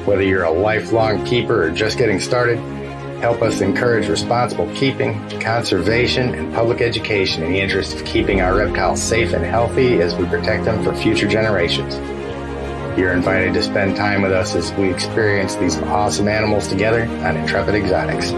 Whether you're a lifelong keeper or just getting started, help us encourage responsible keeping, conservation, and public education in the interest of keeping our reptiles safe and healthy as we protect them for future generations. You're invited to spend time with us as we experience these awesome animals together on Intrepid Exotics.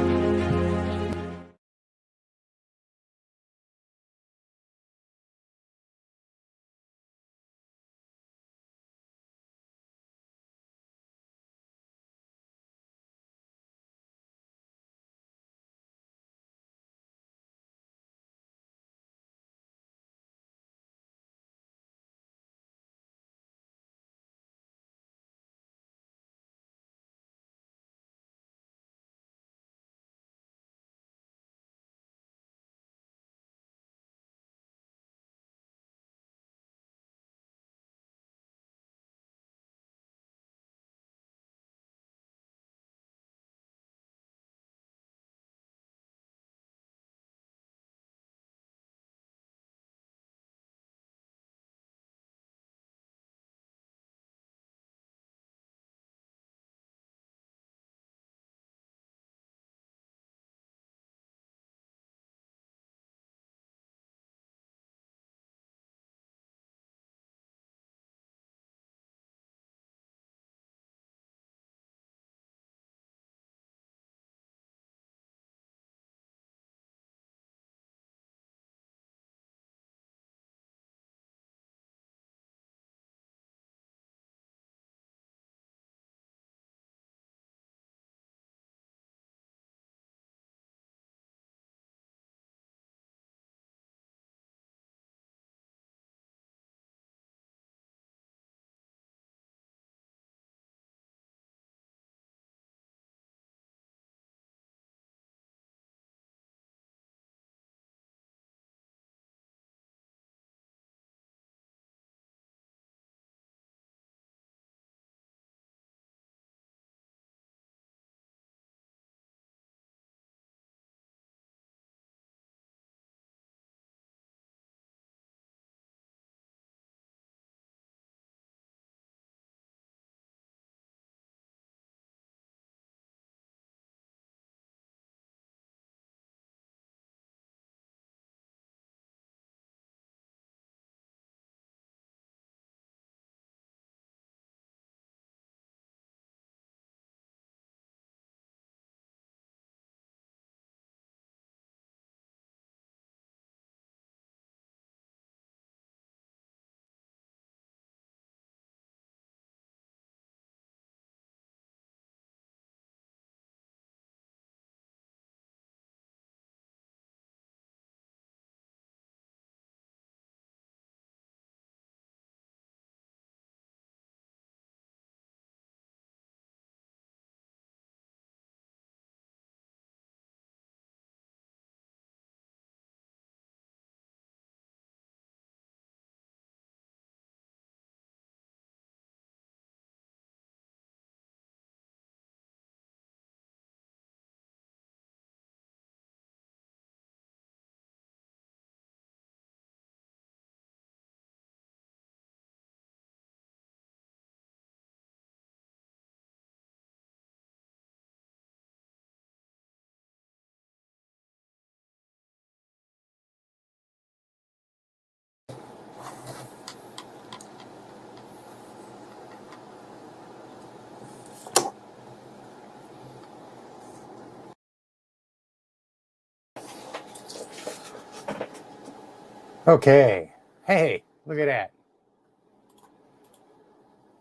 Okay. Hey, look at that.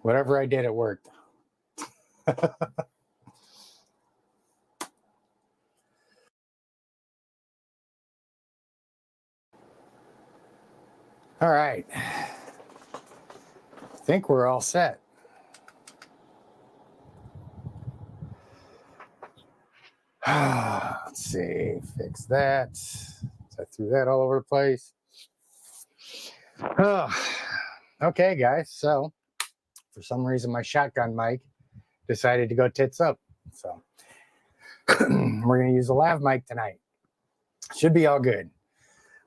Whatever I did, it worked. All right. I think we're all set. Let's see. Fix that. I threw that all over the place. Okay, guys. So, for some reason, my shotgun mic decided to go tits up. So, we're going to use a lav mic tonight. Should be all good.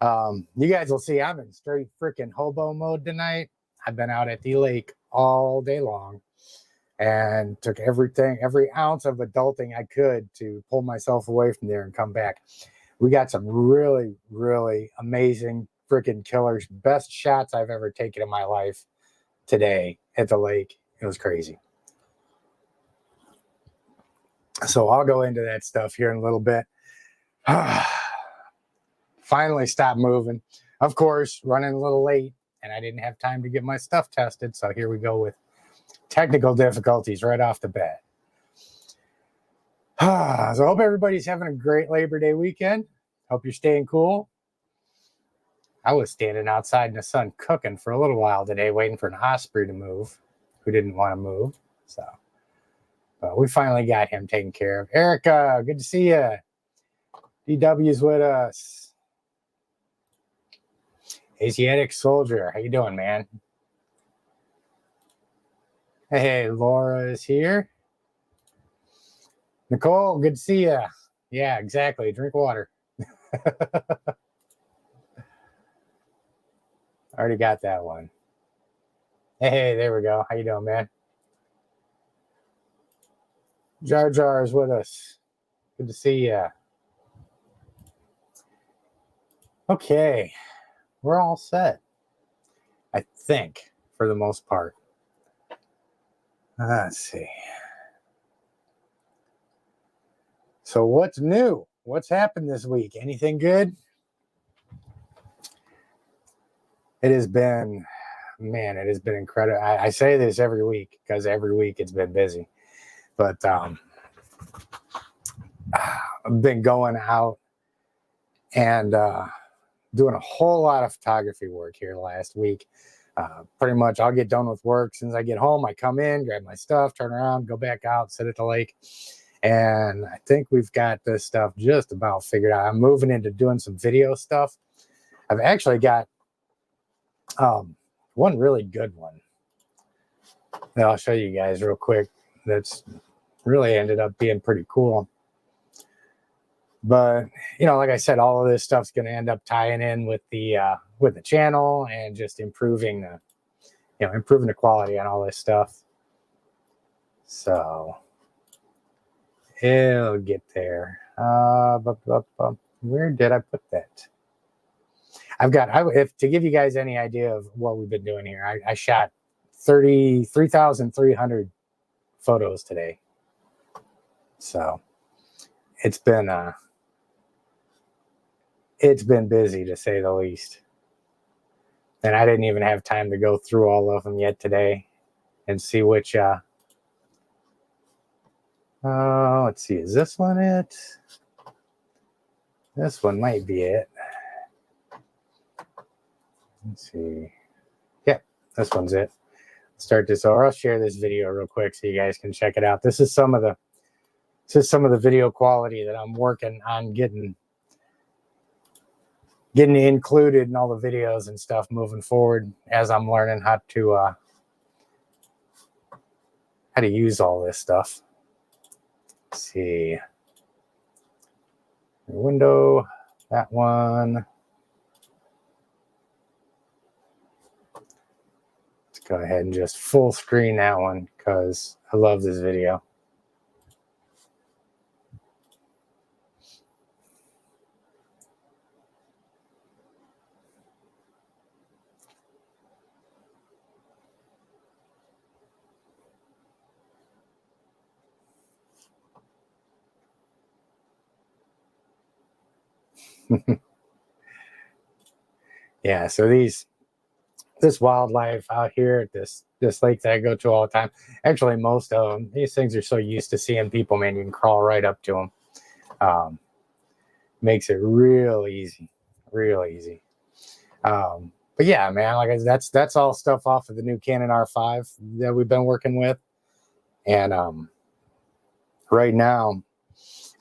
You guys will see I'm in straight freaking hobo mode tonight. I've been out at the lake all day long. and took every ounce of adulting I could to pull myself away from there and come back. We got some really, really amazing freaking killers. Best shots I've ever taken in my life today at the lake. It was crazy. So I'll go into that stuff here in a little bit. Finally stopped moving. Of course, running a little late, and I didn't have time to get my stuff tested. So here we go with technical difficulties right off the bat. So I hope everybody's having a great Labor Day weekend. Hope you're staying cool. I was standing outside in the sun cooking for a little while today, waiting for an osprey to move, who didn't want to move. So but we finally got him taken care of. Erica, good to see you. DW's with us. Asiatic Soldier, how you doing, man? Hey, Laura is here. Nicole, good to see you. Yeah, exactly. Drink water. Already got that one. Hey, there we go. How you doing, man? Jar Jar is with us. Good to see you. Okay, we're all set. I think, for the most part. Let's see. So what's new? What's happened this week? Anything good? It has been, man, it has been incredible. I say this every week because every week it's been busy. But I've been going out and doing a whole lot of photography work here last week. Pretty much I'll get done with work. As soon as I get home, I come in, grab my stuff, turn around, go back out, sit at the lake. And I think we've got this stuff just about figured out. I'm moving into doing some video stuff. I've actually got one really good one that I'll show you guys real quick. That's really ended up being pretty cool. But, you know, like I said, all of this stuff's going to end up tying in with the channel and just improving the quality on all this stuff. So it'll get there. Where did I put that? If to give you guys any idea of what we've been doing here, I shot 33,300 photos today. So it's been busy, to say the least. And I didn't even have time to go through all of them yet today and see which let's see, is this one it? This one might be it. Let's see. Yep, this one's it. Start this, or I'll share this video real quick so you guys can check it out. This is some of the video quality that I'm working on getting included in all the videos and stuff moving forward as I'm learning how to use all this stuff. Let's see. Window, that one. Let's go ahead and just full screen that one because I love this video. Yeah, so this wildlife out here at this lake that I go to all the time, actually most of them, these things are so used to seeing people, man, you can crawl right up to them. Makes it real easy. But yeah, man, like that's all stuff off of the new Canon R5 that we've been working with. And right now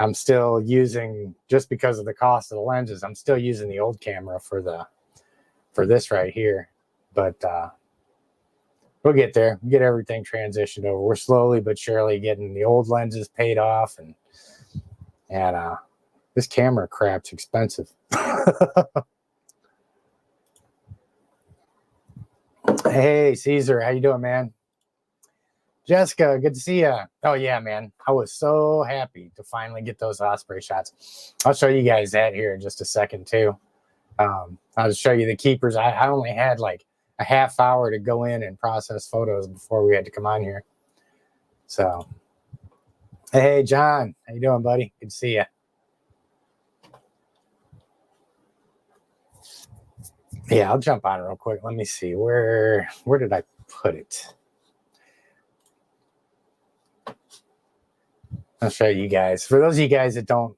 I'm still using, just because of the cost of the lenses, I'm still using the old camera for this right here. But we'll get there, get everything transitioned over. We're slowly but surely getting the old lenses paid off, and this camera crap's expensive. Hey Caesar, how you doing, man? Jessica, good to see you. Oh yeah, man. I was so happy to finally get those osprey shots. I'll show you guys that here in just a second too. I'll just show you the keepers. I only had like a half hour to go in and process photos before we had to come on here. So, hey, John, how you doing, buddy? Good to see you. Yeah, I'll jump on it real quick. Let me see. Where did I put it? I'll show you guys. For those of you guys that don't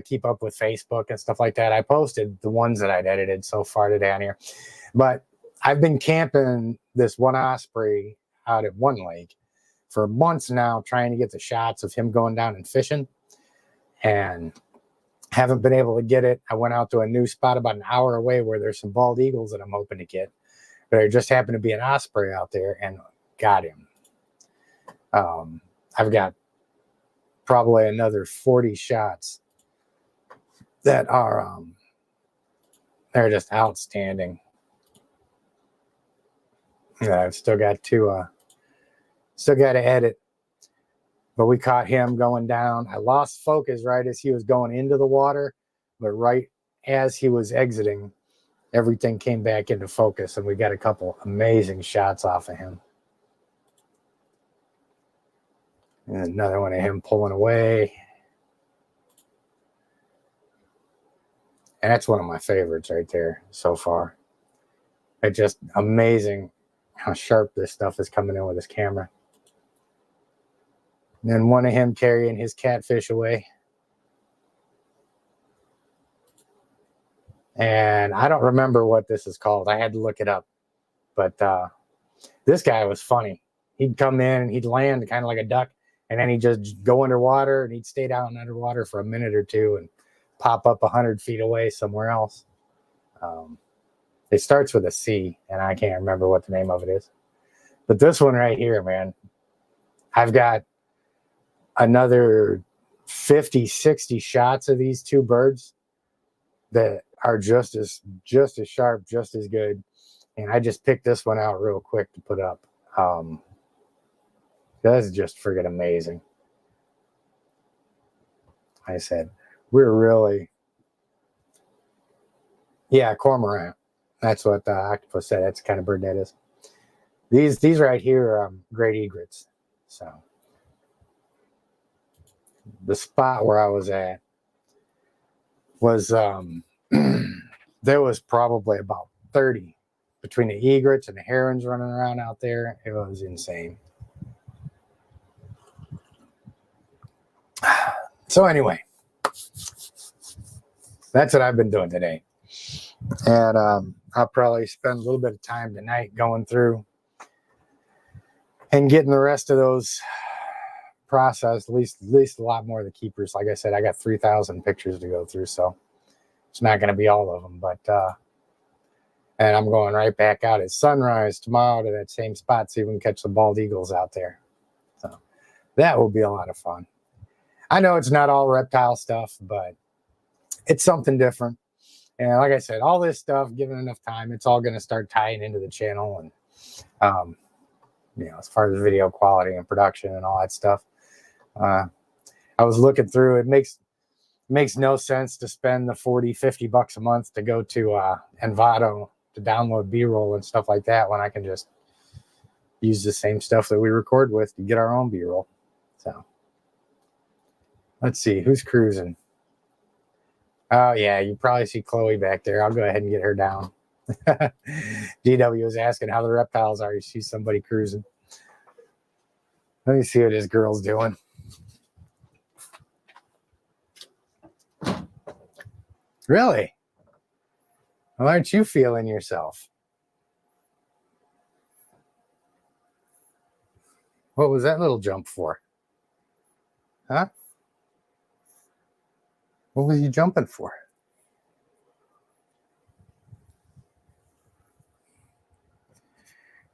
keep up with Facebook and stuff like that, I posted the ones that I'd edited so far today on here. But I've been camping this one osprey out at one lake for months now, trying to get the shots of him going down and fishing, and haven't been able to get it. I went out to a new spot about an hour away where there's some bald eagles that I'm hoping to get, but there just happened to be an osprey out there and got him. I've got probably another 40 shots that are they're just outstanding. Yeah, I've still got to edit, but we caught him going down. I lost focus right as he was going into the water, but right as he was exiting, everything came back into focus, and we got a couple amazing shots off of him. And another one of him pulling away. And that's one of my favorites right there so far. It's just amazing how sharp this stuff is coming in with this camera. And then one of him carrying his catfish away. And I don't remember what this is called. I had to look it up. But this guy was funny. He'd come in and he'd land kind of like a duck, and then he'd just go underwater, and he'd stay down underwater for a minute or two and pop up 100 feet away somewhere else. It starts with a C, and I can't remember what the name of it is. But this one right here, man, I've got another 50, 60 shots of these two birds that are just as sharp, just as good. And I just picked this one out real quick to put up. That's just friggin' amazing. Like I said, we're really, yeah, cormorant. That's what the octopus said. That's the kind of bird that is. These right here are great egrets. So the spot where I was at was there was probably about 30 between the egrets and the herons running around out there. It was insane. So anyway, that's what I've been doing today. And I'll probably spend a little bit of time tonight going through and getting the rest of those processed, at least a lot more of the keepers. Like I said, I got 3,000 pictures to go through, so it's not going to be all of them. But and I'm going right back out at sunrise tomorrow to that same spot, see if we can catch the bald eagles out there. So that will be a lot of fun. I know it's not all reptile stuff, but it's something different. And like I said, all this stuff, given enough time, it's all going to start tying into the channel. And, as far as video quality and production and all that stuff, I was looking through, it makes no sense to spend the $40-50 a month to go to Envato to download B-roll and stuff like that when I can just use the same stuff that we record with to get our own B-roll. So let's see who's cruising. Oh yeah, you probably see Chloe back there. I'll go ahead and get her down. DW was asking how the reptiles are. You see somebody cruising. Let me see what this girl's doing. Really? Well, aren't you feeling yourself? What was that little jump for? Huh? What was you jumping for?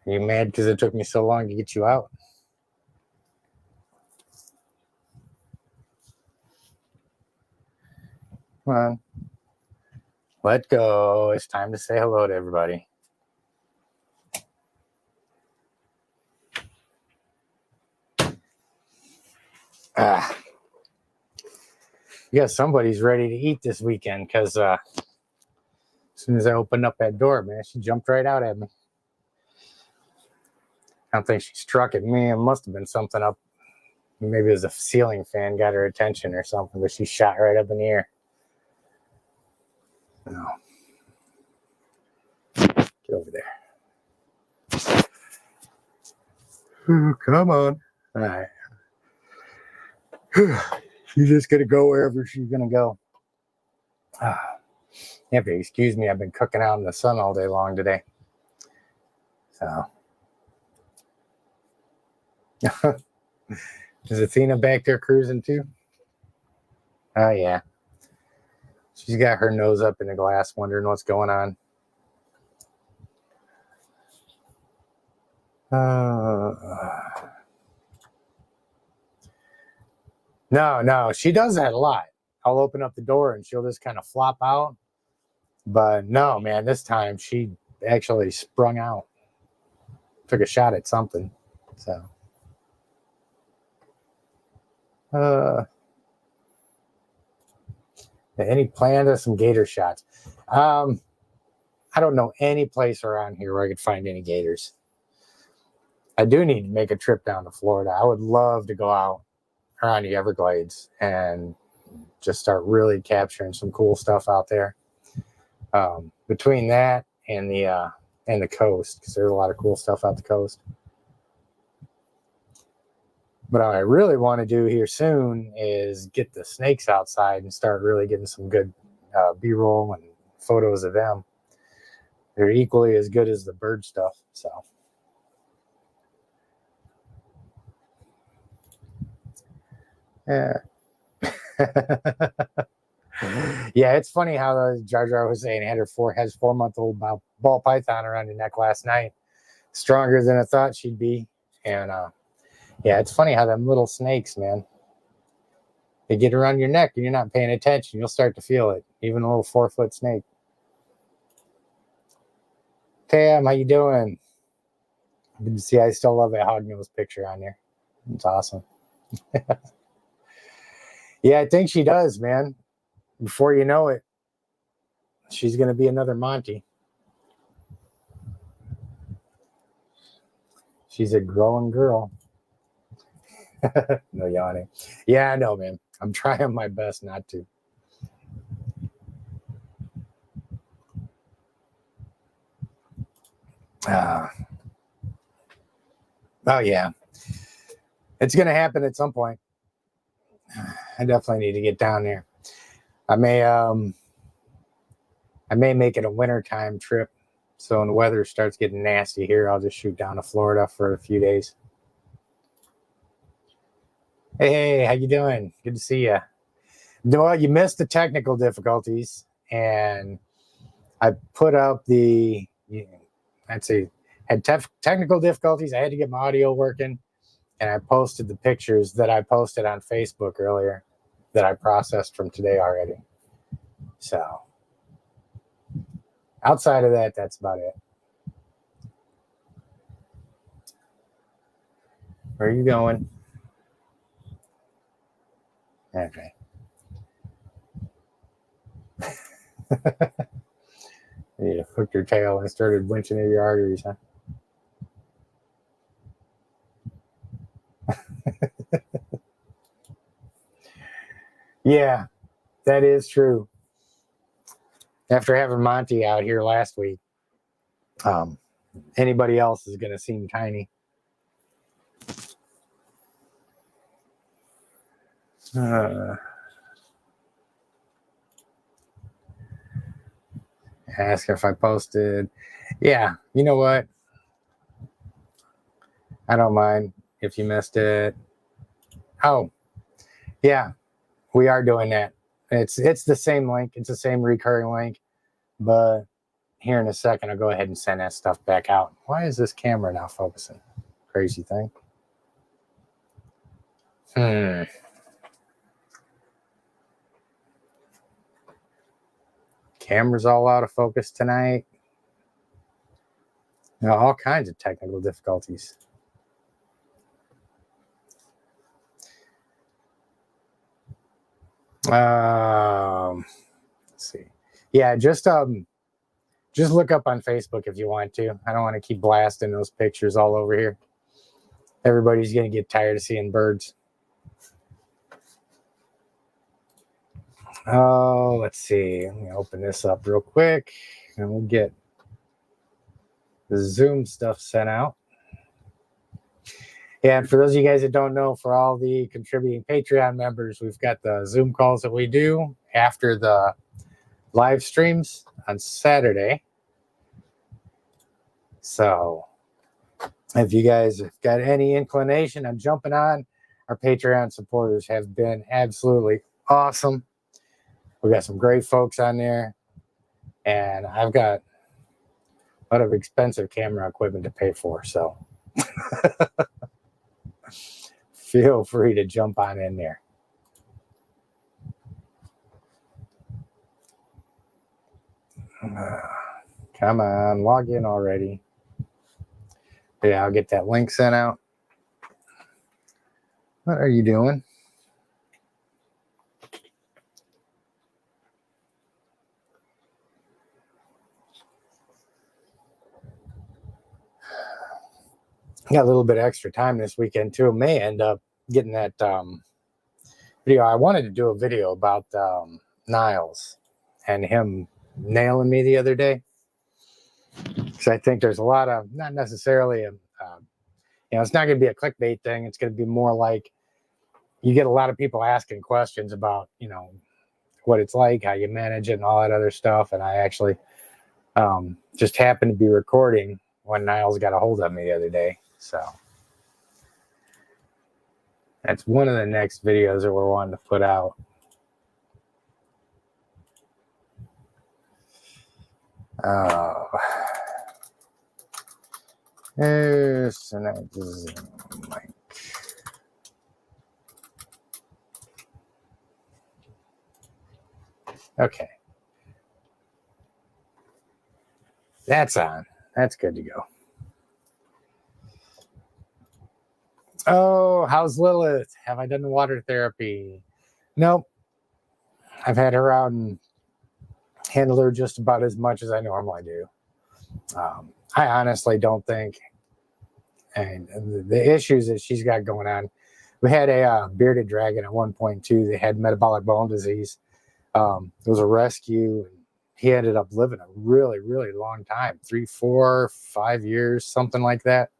Are you mad because it took me so long to get you out? Come on. Let go. It's time to say hello to everybody. Yeah, somebody's ready to eat this weekend because as soon as I opened up that door, man, she jumped right out at me. I don't think she struck at me. It must have been something up. Maybe it was a ceiling fan got her attention or something, but she shot right up in the air. No. Get over there. Ooh, come on. All right. She's just going to go wherever she's going to go. You have to excuse me. I've been cooking out in the sun all day long today. So. Is Athena back there cruising too? Oh, yeah. She's got her nose up in the glass wondering what's going on. No, she does that a lot. I'll open up the door and she'll just kind of flop out. But no, man, this time she actually sprung out. Took a shot at something. So. Any plans of some gator shots? I don't know any place around here where I could find any gators. I do need to make a trip down to Florida. I would love to go out around the Everglades and just start really capturing some cool stuff out there. Between that and the coast, because there's a lot of cool stuff out the coast. But what I really want to do here soon is get the snakes outside and start really getting some good B-roll and photos of them. They're equally as good as the bird stuff. So, yeah. Yeah, it's funny how Jar Jar was saying has 4-month-old ball python around her neck last night. Stronger than I thought she'd be. And yeah, it's funny how them little snakes, man, they get around your neck and you're not paying attention. You'll start to feel it. Even a little 4-foot snake. Tam, how you doing? Good to see. I still love that hognose picture on there. It's awesome. Yeah, I think she does, man. Before you know it, she's going to be another Monty. She's a growing girl. No yawning. Yeah, I know, man. I'm trying my best not to. Oh, yeah. It's going to happen at some point. I definitely need to get down there. I may make it a wintertime trip. So when the weather starts getting nasty here, I'll just shoot down to Florida for a few days. Hey, how you doing? Good to see you. Well, you missed the technical difficulties, and I put up had technical difficulties. I had to get my audio working, and I posted the pictures that I posted on Facebook earlier that I processed from today already. So outside of that, that's about it. Where are you going? Okay. You hooked your tail and started winching at your arteries, huh? Yeah, that is true. After having Monty out here last week, anybody else is going to seem tiny. Ask if I posted. Yeah, you know what? I don't mind if you missed it. Oh, yeah, we are doing that. It's the same link. It's the same recurring link. But here in a second, I'll go ahead and send that stuff back out. Why is this camera not focusing? Crazy thing. Camera's all out of focus tonight. All kinds of technical difficulties. Let's see. Yeah, just look up on Facebook if you want to. I don't want to keep blasting those pictures all over here. Everybody's gonna get tired of seeing birds. Oh, let's see. Let me open this up real quick, and we'll get the Zoom stuff sent out. And for those of you guys that don't know, for all the contributing Patreon members, we've got the Zoom calls that we do after the live streams on Saturday. So if you guys have got any inclination on jumping on, our Patreon supporters have been absolutely awesome. We got some great folks on there, and I've got a lot of expensive camera equipment to pay for, so feel free to jump on in there. Come on, log in already. Yeah, I'll get that link sent out. What are you doing? Got a little bit of extra time this weekend too. May end up getting that video. I wanted to do a video about Niles and him nailing me the other day, because I think there's a lot of, not necessarily it's not going to be a clickbait thing. It's going to be more like you get a lot of people asking questions about what it's like, how you manage it, and all that other stuff. And I actually just happened to be recording when Niles got a hold of me the other day. So that's one of the next videos that we're wanting to put out. Here's an mic. Okay. That's on. That's good to go. Oh, how's Lilith? Have I done the water therapy? Nope. I've had her out and handled her just about as much as I normally do. I honestly don't think, and the issues that she's got going on, we had a bearded dragon at one point too that had metabolic bone disease. It was a rescue. He ended up living a really, really long time, 3, 4, 5 years, something like that.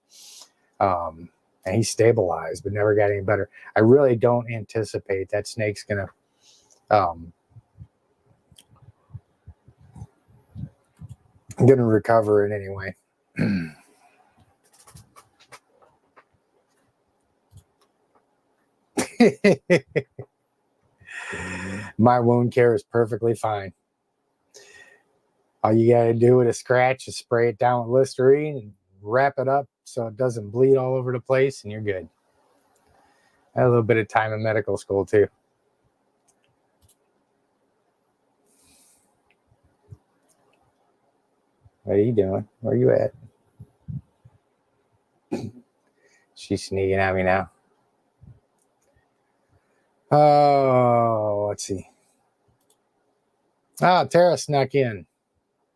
And he stabilized, but never got any better. I really don't anticipate that snake's gonna recover in any way. My wound care is perfectly fine. All you got to do with a scratch is spray it down with Listerine and wrap it up so it doesn't bleed all over the place, and you're good. I had a little bit of time in medical school too. What are you doing? Where are you at? She's sneaking at me now. Oh, let's see. Oh, Tara snuck in.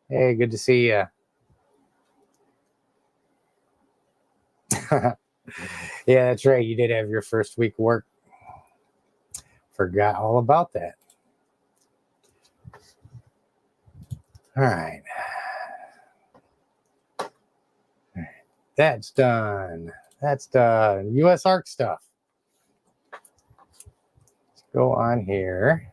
Hey, good to see you. Yeah, that's right. You did have your first week of work. Forgot all about that. All right. That's done. That's done. USARK stuff. Let's go on here.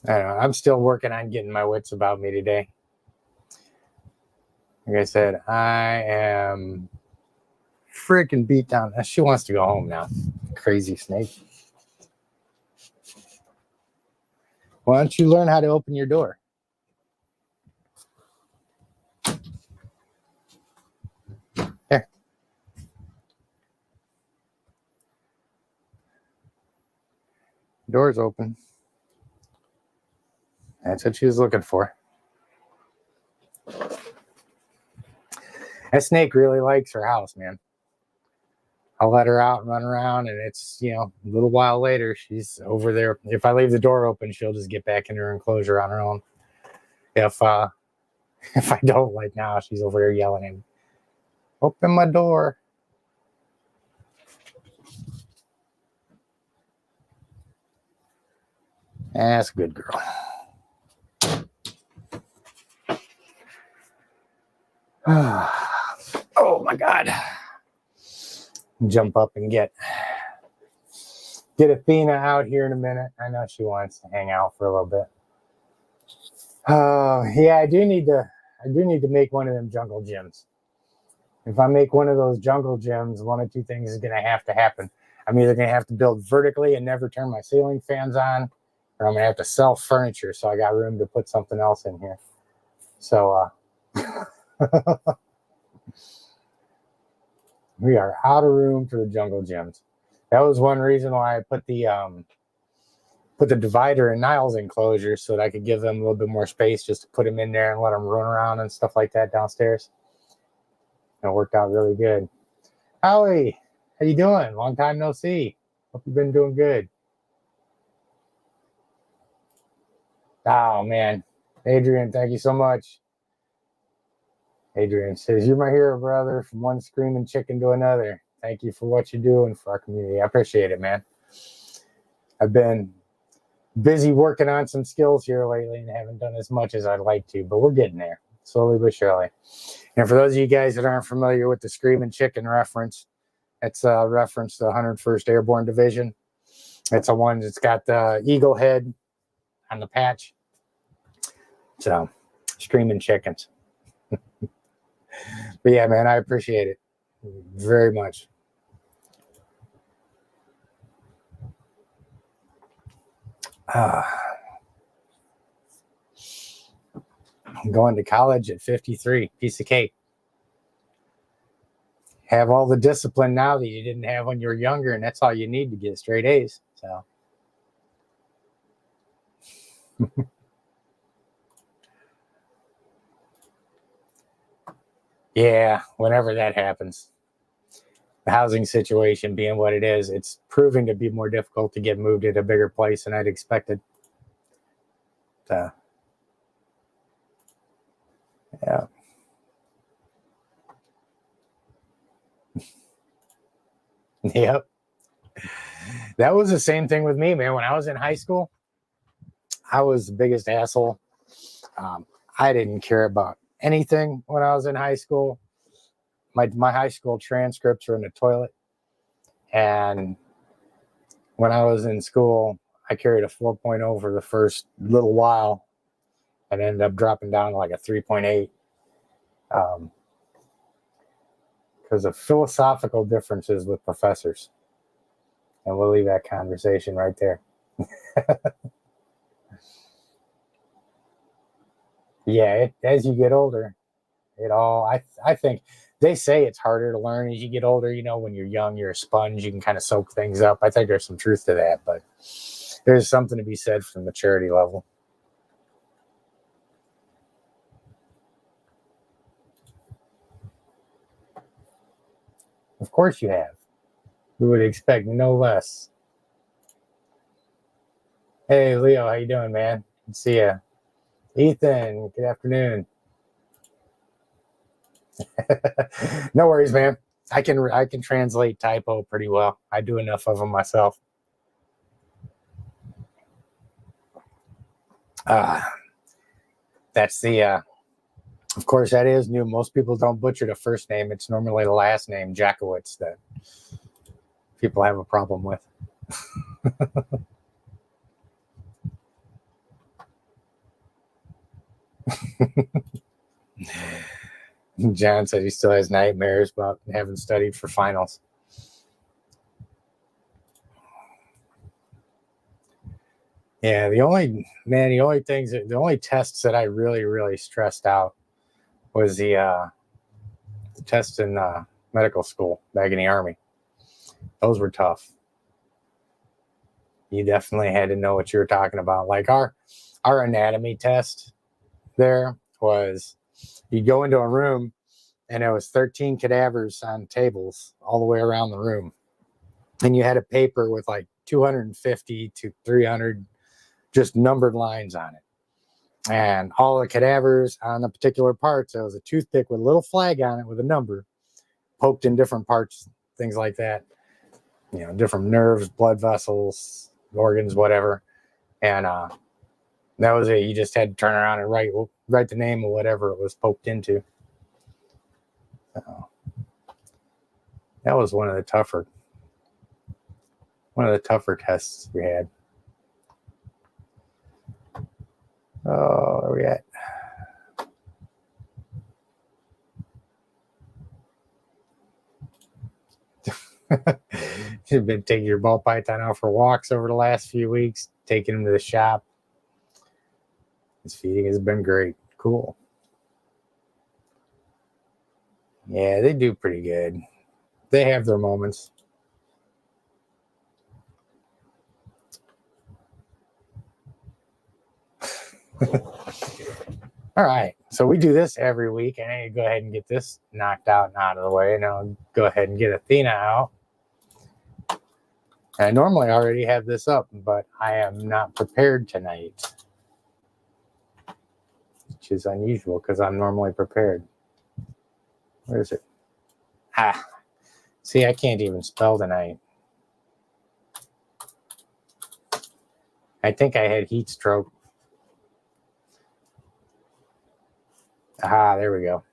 I don't know. I'm still working on getting my wits about me today. Like I said, I am freaking beat down. She wants to go home now. Crazy snake. Why don't you learn how to open your door? There. Door's open. That's what she was looking for. That snake really likes her house, man. I'll let her out and run around, and it's, a little while later, she's over there. If I leave the door open, she'll just get back in her enclosure on her own. If I don't, like now, she's over there yelling at me, "Open my door." That's a good girl. Oh my God. Jump up and get Athena out here in a minute. I know she wants to hang out for a little bit. Yeah, I do need to make one of them jungle gyms. If I make one of those jungle gyms, one of two things is going to have to happen. I'm either going to have to build vertically and never turn my ceiling fans on, or I'm going to have to sell furniture so I got room to put something else in here. So, we are out of room for the jungle gyms. That was one reason why I put the divider in Niles' enclosure, so that I could give them a little bit more space just to put them in there and let them run around and stuff like that downstairs. And it worked out really good. Howie, how you doing? Long time no see. Hope you've been doing good. Oh, man. Adrian, thank you so much. Adrian says, "You're my hero, brother, from one screaming chicken to another. Thank you for what you're doing for our community." I appreciate it, man. I've been busy working on some skills here lately and haven't done as much as I'd like to, but we're getting there, slowly but surely. And for those of you guys that aren't familiar with the screaming chicken reference, it's a reference to the 101st Airborne Division. It's a one that's got the eagle head on the patch. So, screaming chickens. But yeah, man, I appreciate it very much. I'm going to college at 53. Piece of cake. Have all the discipline now that you didn't have when you were younger, and that's all you need to get straight A's. So. Yeah, whenever that happens. The housing situation being what it is, it's proving to be more difficult to get moved at a bigger place than I'd expected. So, yeah. Yep. That was the same thing with me, man. When I was in high school, I was the biggest asshole. I didn't care about anything when I was in high school. My high school transcripts were in the toilet. And when I was in school, I carried a 4.0 for the first little while and ended up dropping down to like a 3.8 because of philosophical differences with professors. And we'll leave that conversation right there. Yeah, as you get older, I think they say it's harder to learn as you get older. When you're young, you're a sponge. You can kind of soak things up. I think there's some truth to that, but there's something to be said for the maturity level. Of course you have. We would expect no less. Hey, Leo, how you doing, man? Good to see ya. Ethan, good afternoon. No worries, man. I can translate typo pretty well. I do enough of them myself. That's the of course that is new. Most people don't butcher the first name. It's normally the last name, Jackowitz, that people have a problem with. John said he still has nightmares about having studied for finals. Yeah, the only tests that I really, really stressed out was the tests in medical school back in the Army. Those were tough. You definitely had to know what you were talking about. Like our anatomy test there was, you'd go into a room and there was 13 cadavers on tables all the way around the room. And you had a paper with like 250 to 300 just numbered lines on it. And all the cadavers on the particular parts, there was a toothpick with a little flag on it with a number poked in different parts, things like that. You know, different nerves, blood vessels, organs, whatever. And that was it. You just had to turn around and write the name of whatever it was poked into. So that was one of the tougher tests we had. Oh, where are we at? You've been taking your ball python out for walks over the last few weeks, taking him to the shop. His feeding has been great. Cool. Yeah, they do pretty good. They have their moments. All right, so we do this every week. I need to go ahead and get this knocked out and out of the way, and I'll go ahead and get Athena out. I normally already have this up, but I am not prepared tonight, which is unusual because I'm normally prepared. Where is it? See, I can't even spell tonight. I think I had heat stroke. There we go.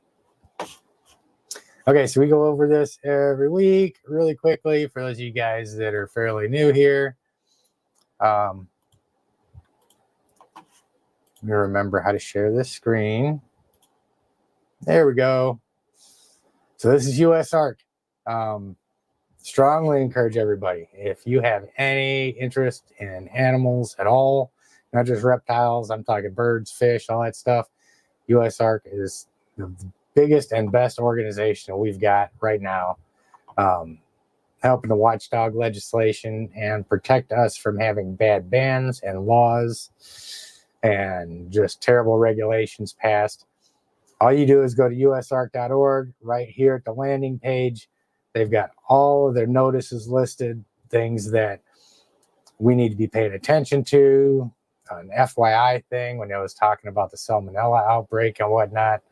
Okay, so we go over this every week really quickly for those of you guys that are fairly new here. Let me remember how to share this screen. There we go. So this is USARK. Strongly encourage everybody, if you have any interest in animals at all, not just reptiles, I'm talking birds, fish, all that stuff, USARK is the biggest and best organization we've got right now, helping to watchdog legislation and protect us from having bad bans and laws and just terrible regulations passed. All you do is go to usark.org. Right here at the landing page, they've got all of their notices listed, things that we need to be paying attention to. An FYI thing when I was talking about the salmonella outbreak and whatnot.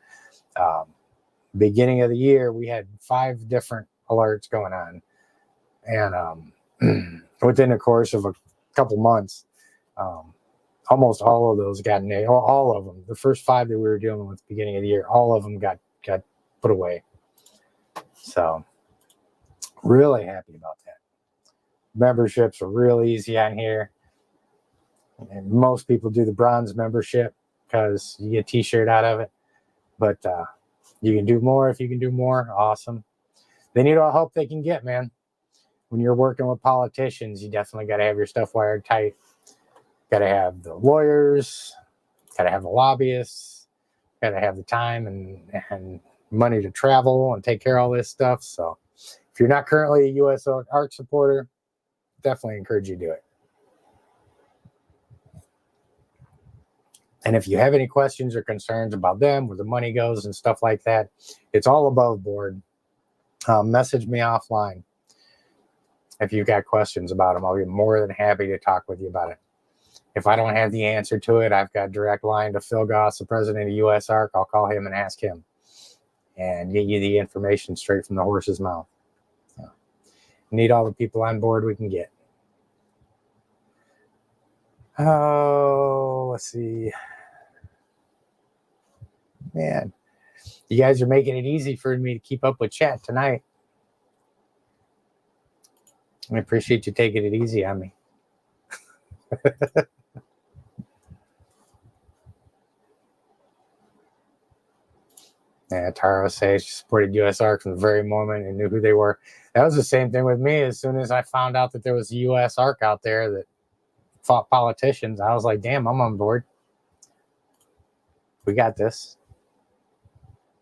Beginning of the year, we had 5 different alerts going on. And within the course of a couple months, almost all of those got nailed. All of them. The first 5 that we were dealing with at the beginning of the year, all of them got put away. So really happy about that. Memberships are real easy on here. And most people do the bronze membership because you get a t-shirt out of it. But you can do more if you can do more. Awesome. They need all help they can get, man. When you're working with politicians, you definitely got to have your stuff wired tight. Got to have the lawyers. Got to have the lobbyists. Got to have the time and money to travel and take care of all this stuff. So if you're not currently a USARK supporter, definitely encourage you to do it. And if you have any questions or concerns about them, where the money goes and stuff like that, it's all above board. Message me offline. If you've got questions about them, I'll be more than happy to talk with you about it. If I don't have the answer to it, I've got a direct line to Phil Goss, the president of USARK. I'll call him and ask him and get you the information straight from the horse's mouth. So, need all the people on board we can get. Oh, let's see. Man, you guys are making it easy for me to keep up with chat tonight. I appreciate you taking it easy on me. Yeah, Taro says she supported USARK from the very moment and knew who they were. That was the same thing with me. As soon as I found out that there was a USARK out there that fought politicians, I was like, damn, I'm on board. We got this.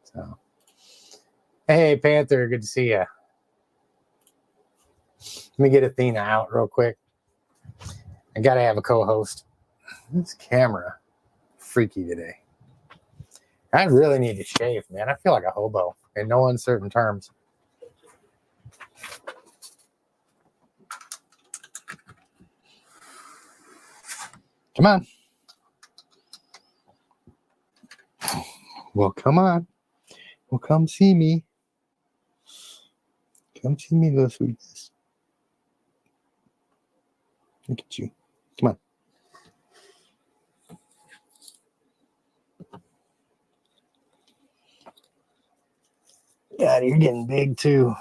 So, hey, Panther, good to see you. Let me get Athena out real quick. I got to have a co-host. This camera freaky today. I really need to shave, man. I feel like a hobo. in no uncertain terms. Come on. Well, come on. Well, come see me. Come see me, little sweetness. Look at you. Come on. God, you're getting big too.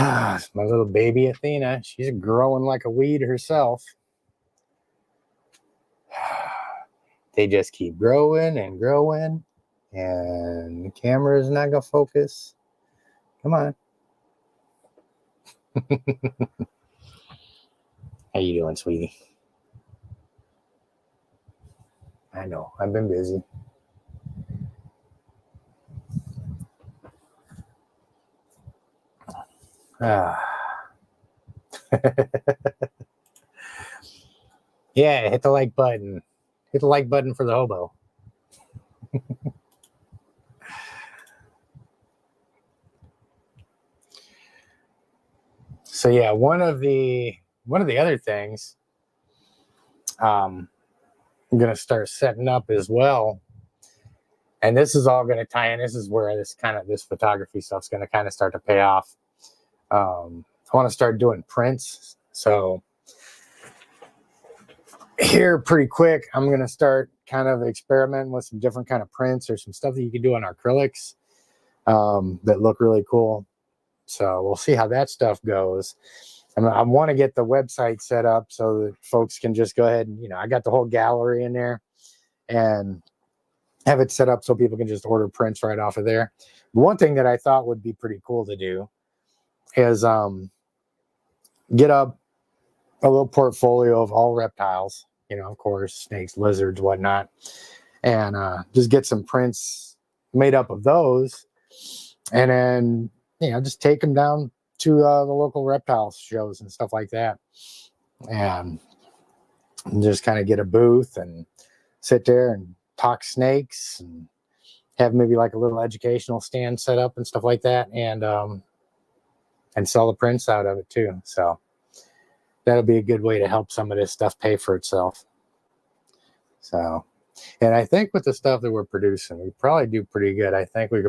It's my little baby Athena. She's growing like a weed herself. They just keep growing and growing, and the camera is not gonna focus. Come on. How you doing, sweetie? I know, I've been busy. Yeah, hit the like button. Hit the like button for the hobo. So yeah, one of the other things I'm gonna start setting up as well, and this is all gonna tie in. This is where this photography stuff's gonna kind of start to pay off. I want to start doing prints. So here pretty quick, I'm going to start kind of experimenting with some different kind of prints or some stuff that you can do on acrylics that look really cool. So we'll see how that stuff goes. I want to get the website set up so that folks can just go ahead and, I got the whole gallery in there and have it set up so people can just order prints right off of there. One thing that I thought would be pretty cool to do is get up a little portfolio of all reptiles, of course, snakes, lizards, whatnot, and just get some prints made up of those, and then just take them down to the local reptile shows and stuff like that, and just kind of get a booth and sit there and talk snakes and have maybe like a little educational stand set up and stuff like that, and sell the prints out of it too. So that'll be a good way to help some of this stuff pay for itself. So, and I think with the stuff that we're producing, we probably do pretty good. I think we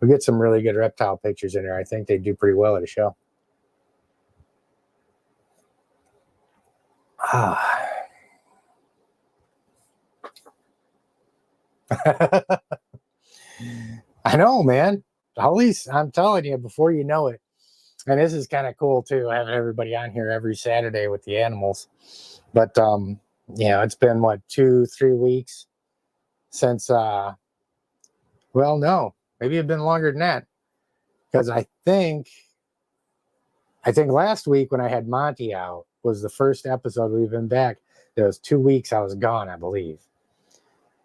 get some really good reptile pictures in there. I think they do pretty well at a show. I know, man. At least I'm telling you, before you know it. And this is kind of cool too, having everybody on here every Saturday with the animals. But it's been 2-3 weeks since no, maybe it's been longer than that. Because I think last week when I had Monty out was the first episode we've been back. There was 2 weeks I was gone, I believe.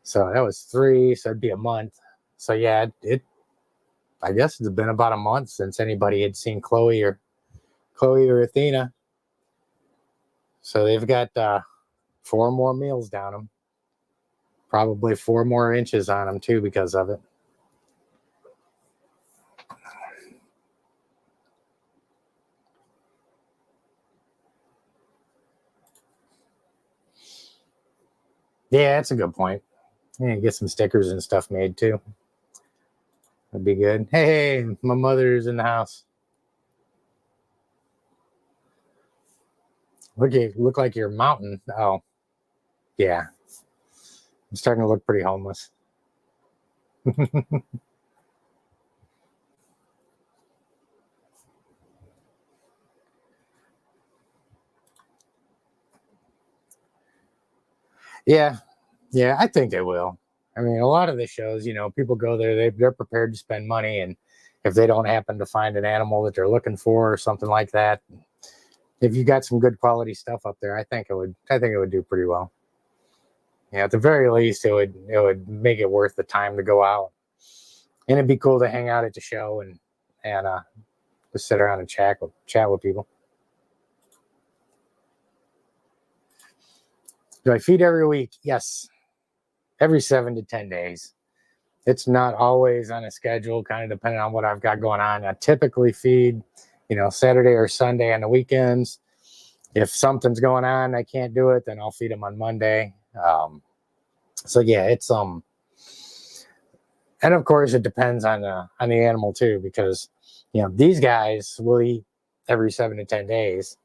So that was 3, so it'd be a month. So yeah, I guess it's been about a month since anybody had seen Chloe or Athena. So they've got 4 more meals down them. Probably 4 more inches on them too because of it. Yeah, that's a good point. Yeah, get some stickers and stuff made too. That'd be good. Hey, my mother's in the house. Look like you're a mountain. Oh, yeah. I'm starting to look pretty homeless. Yeah, I think they will. I mean, a lot of the shows, people go there, they're prepared to spend money, and if they don't happen to find an animal that they're looking for or something like that, if you got some good quality stuff up there, I think it would do pretty well. Yeah, at the very least, it would make it worth the time to go out, and it'd be cool to hang out at the show and just sit around and chat with people. Do I feed every week? Yes. Every 7 to 10 days. It's not always on a schedule, kind of depending on what I've got going on. I typically feed, Saturday or Sunday on the weekends. If something's going on, I can't do it, then I'll feed them on Monday. So yeah, it's and of course it depends on the animal too, because these guys will eat every 7 to 10 days.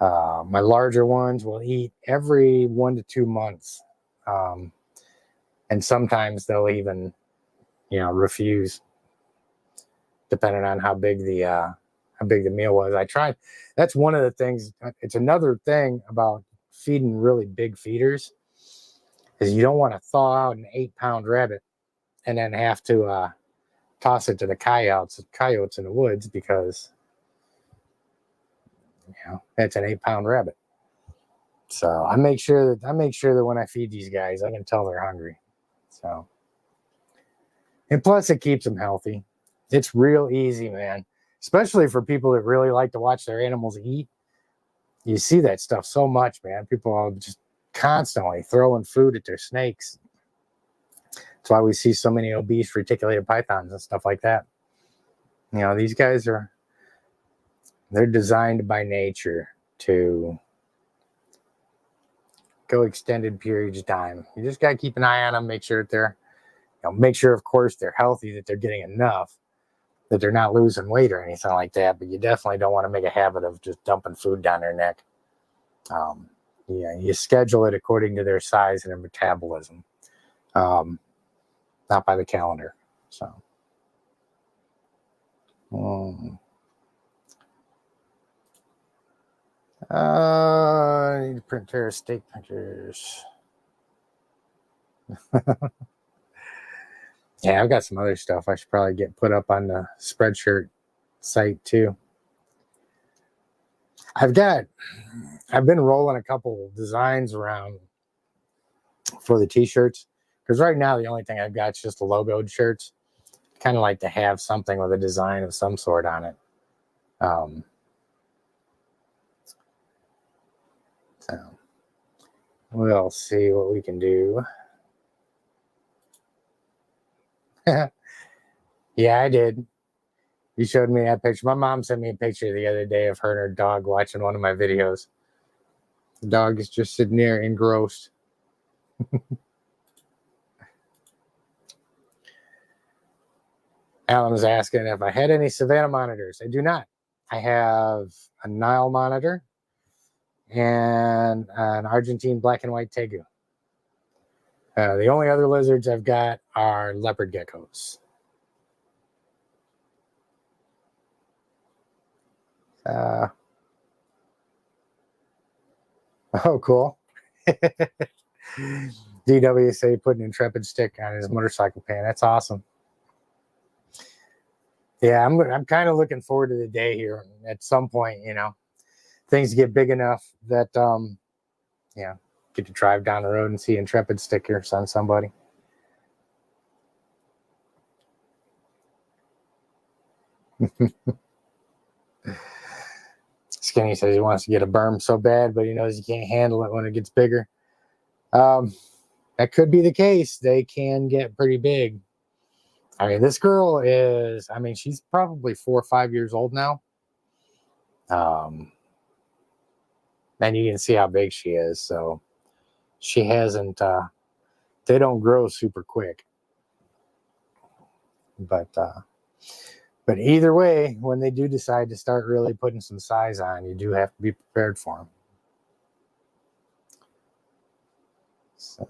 My larger ones will eat every 1 to 2 months, and sometimes they'll even refuse, depending on how big the meal was. I tried. That's one of the things. It's another thing about feeding really big feeders is you don't want to thaw out an 8-pound rabbit and then have to toss it to the coyotes in the woods, because it's an 8-pound rabbit. So I make sure that when I feed these guys, I can tell they're hungry. So, and plus it keeps them healthy. It's real easy, man. Especially for people that really like to watch their animals eat. You see that stuff so much, man. People are just constantly throwing food at their snakes. That's why we see so many obese reticulated pythons and stuff like that. These guys they're designed by nature to go extended periods of time. You just got to keep an eye on them, make sure that they're, make sure, of course, they're healthy, that they're getting enough, that they're not losing weight or anything like that. But you definitely don't want to make a habit of just dumping food down their neck. You schedule it according to their size and their metabolism, not by the calendar. So, I need to print pair of steak pictures. Yeah, I've got some other stuff I should probably get put up on the Spreadshirt site too. I've been rolling a couple designs around for the t-shirts, because right now the only thing I've got is just the logoed shirts. Kind of like to have something with a design of some sort on it. So we'll see what we can do. Yeah, I did. You showed me that picture. My mom sent me a picture the other day of her and her dog watching one of my videos. The dog is just sitting there engrossed. Alan was asking if I had any Savannah monitors. I do not. I have a Nile monitor and an Argentine black and white tegu. The only other lizards I've got are leopard geckos. Oh, cool. DWSA put an Intrepid stick on his motorcycle pan. That's awesome. Yeah, I'm kind of looking forward to the day here. At some point, things get big enough that get to drive down the road and see Intrepid stickers on somebody. Skinny says he wants to get a berm so bad, but he knows he can't handle it when it gets bigger. That could be the case. They can get pretty big. I mean, this girl is, she's probably 4 or 5 years old now. And you can see how big she is. So she hasn't, they don't grow super quick. But either way, when they do decide to start really putting some size on, you do have to be prepared for them. So.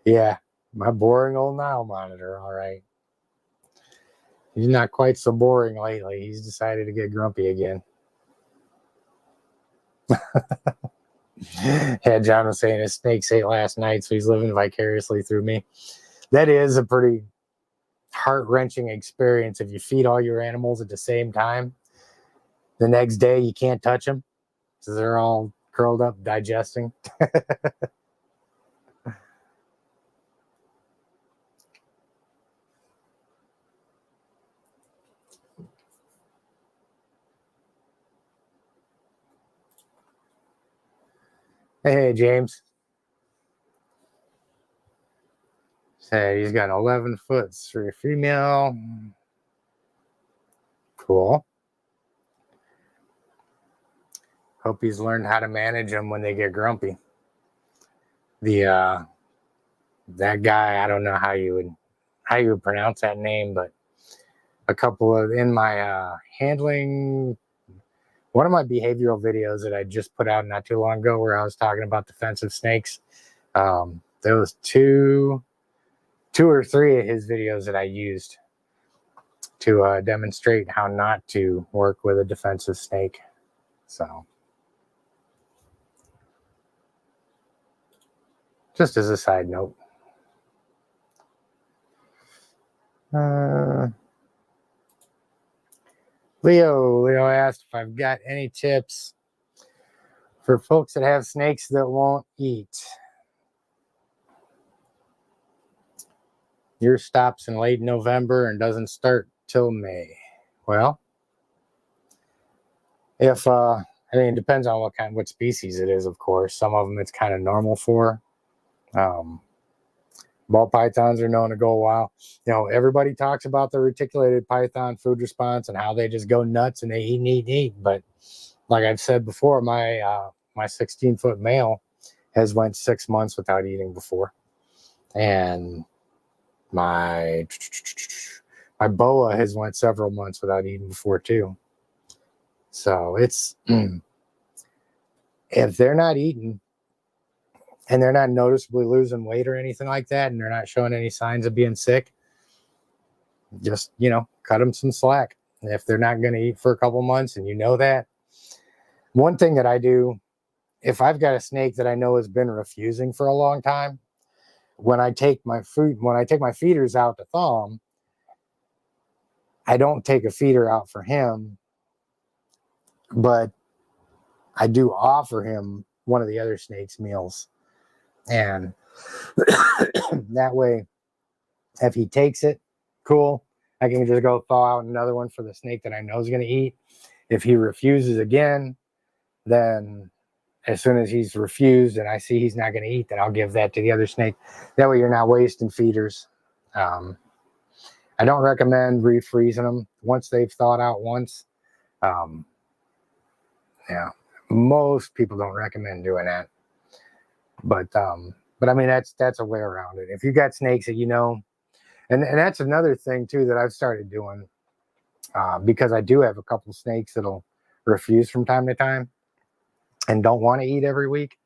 Yeah, my boring old Nile monitor. All right. He's not quite so boring lately. He's decided to get grumpy again. Yeah, John was saying his snakes ate last night, so he's living vicariously through me. That is a pretty heart-wrenching experience. If you feed all your animals at the same time, the next day you can't touch them, so they're all curled up digesting. Hey, James. Say he's got an 11-foot for a female. Cool. Hope he's learned how to manage them when they get grumpy. That guy, I don't know how you would pronounce that name, but a couple of in my handling, one of my behavioral videos that I just put out not too long ago, where I was talking about defensive snakes. There was two or three of his videos that I used to demonstrate how not to work with a defensive snake. So, just as a side note. Leo asked if I've got any tips for folks that have snakes that won't eat. Yours stops in late November and doesn't start till May. Well, if I mean, it depends on what species it is, of course. Some of them it's kind of normal for. Ball pythons are known to go a while. You know, everybody talks about the reticulated python food response and how they just go nuts and they eat and eat and eat. But like I've said before, my 16-foot male has went 6 months without eating before, and my boa has went several months without eating before too. So it's if they're not eating and they're not noticeably losing weight or anything like that, and they're not showing any signs of being sick, just, cut them some slack. If they're not going to eat for a couple months and you know that, one thing that I do, if I've got a snake that I know has been refusing for a long time, when I take my feeders out to thaw them, I don't take a feeder out for him, but I do offer him one of the other snake's meals. And that way, if he takes it, cool. I can just go thaw out another one for the snake that I know is going to eat. If he refuses again, then as soon as he's refused and I see he's not going to eat, then I'll give that to the other snake. That way you're not wasting feeders. I don't recommend refreezing them once they've thawed out once. Yeah, most people don't recommend doing that. But I mean, that's a way around it. If you got snakes that and that's another thing too that I've started doing, because I do have a couple snakes that'll refuse from time to time and don't want to eat every week.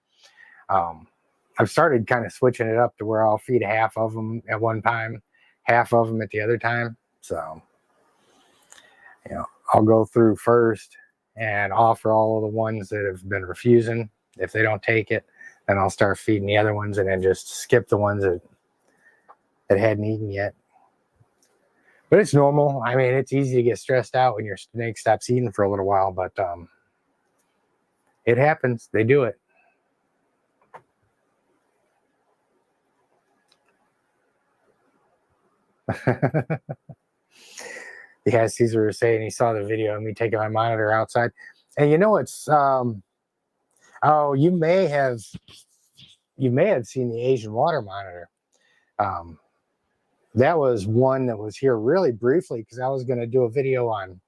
I've started kind of switching it up to where I'll feed half of them at one time, half of them at the other time. So, I'll go through first and offer all of the ones that have been refusing. If they don't take it, then I'll start feeding the other ones and then just skip the ones that hadn't eaten yet. But it's normal. I mean, it's easy to get stressed out when your snake stops eating for a little while, but it happens. They do it. Yeah, Caesar was saying he saw the video of me taking my monitor outside. And it's you may have seen the Asian water monitor. That was one that was here really briefly because I was going to do a video on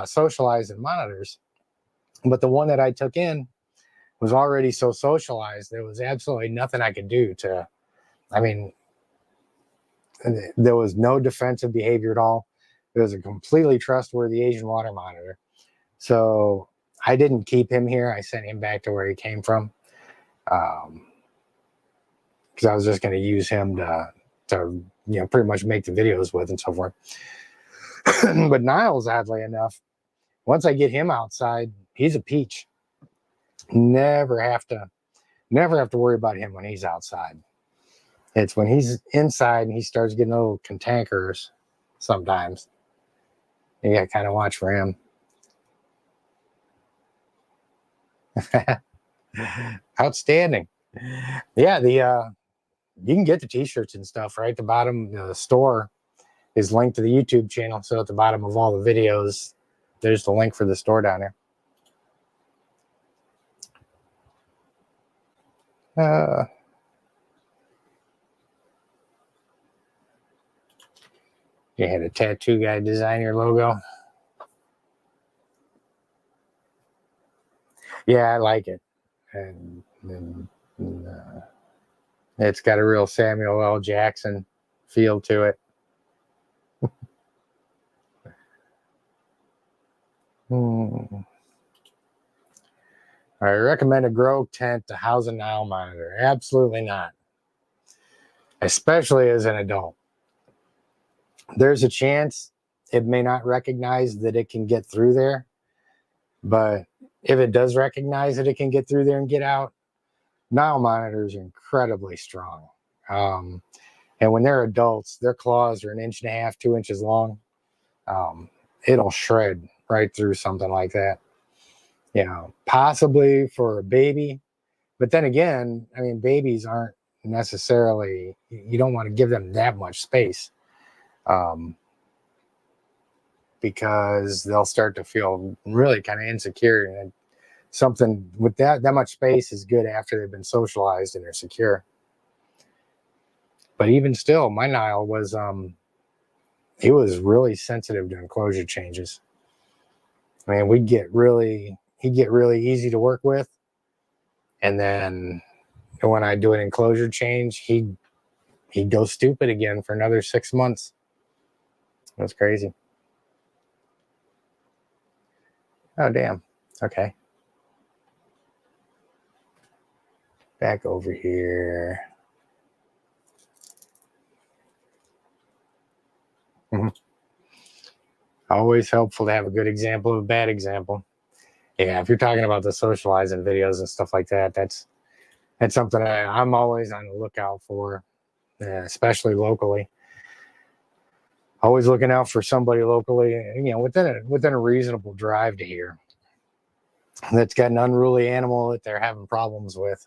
socializing monitors. But the one that I took in was already so socialized, there was absolutely nothing I could do to, there was no defensive behavior at all. It was a completely trustworthy Asian water monitor. So I didn't keep him here. I sent him back to where he came from. Because I was just going to use him to pretty much make the videos with and so forth. But Niles, oddly enough, once I get him outside, he's a peach. Never have to worry about him when he's outside. It's when he's inside and he starts getting a little cantankerous sometimes. You got to kind of watch for him. Outstanding. Yeah, you can get the t-shirts and stuff right at the bottom. The store is linked to the YouTube channel, so at the bottom of all the videos there's the link for the store down there. Uh, you had a tattoo guy design your logo. Yeah, I like it. And it's got a real Samuel L. Jackson feel to it. I recommend a grow tent to house a Nile monitor. Absolutely not. Especially as an adult. There's a chance it may not recognize that it can get through there. But if it does recognize that it can get through there and get out, Nile monitors are incredibly strong. And when they're adults, their claws are 1.5 inches, 2 inches long. It'll shred right through something like that. Possibly for a baby. But then again, I mean, babies aren't necessarily, you don't want to give them that much space. Because they'll start to feel really kind of insecure, and something with that much space is good after they've been socialized and they're secure. But even still, my Nile was he was really sensitive to enclosure changes. I mean, he'd get really easy to work with, and then when I do an enclosure change, he'd go stupid again for another 6 months. That's crazy. Oh, damn. Okay. Back over here. Always helpful to have a good example of a bad example. Yeah, if you're talking about the socializing videos and stuff like that, that's something I'm always on the lookout for, especially locally. Always looking out for somebody locally, within a reasonable drive to here, that's got an unruly animal that they're having problems with.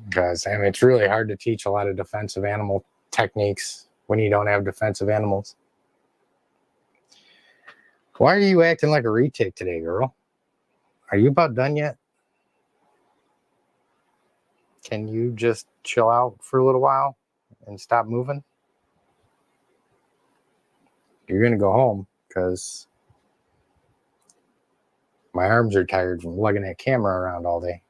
Because I mean, it's really hard to teach a lot of defensive animal techniques when you don't have defensive animals. Why are you acting like a retic today, girl? Are you about done yet? Can you just chill out for a little while and stop moving? You're going to go home because my arms are tired from lugging that camera around all day.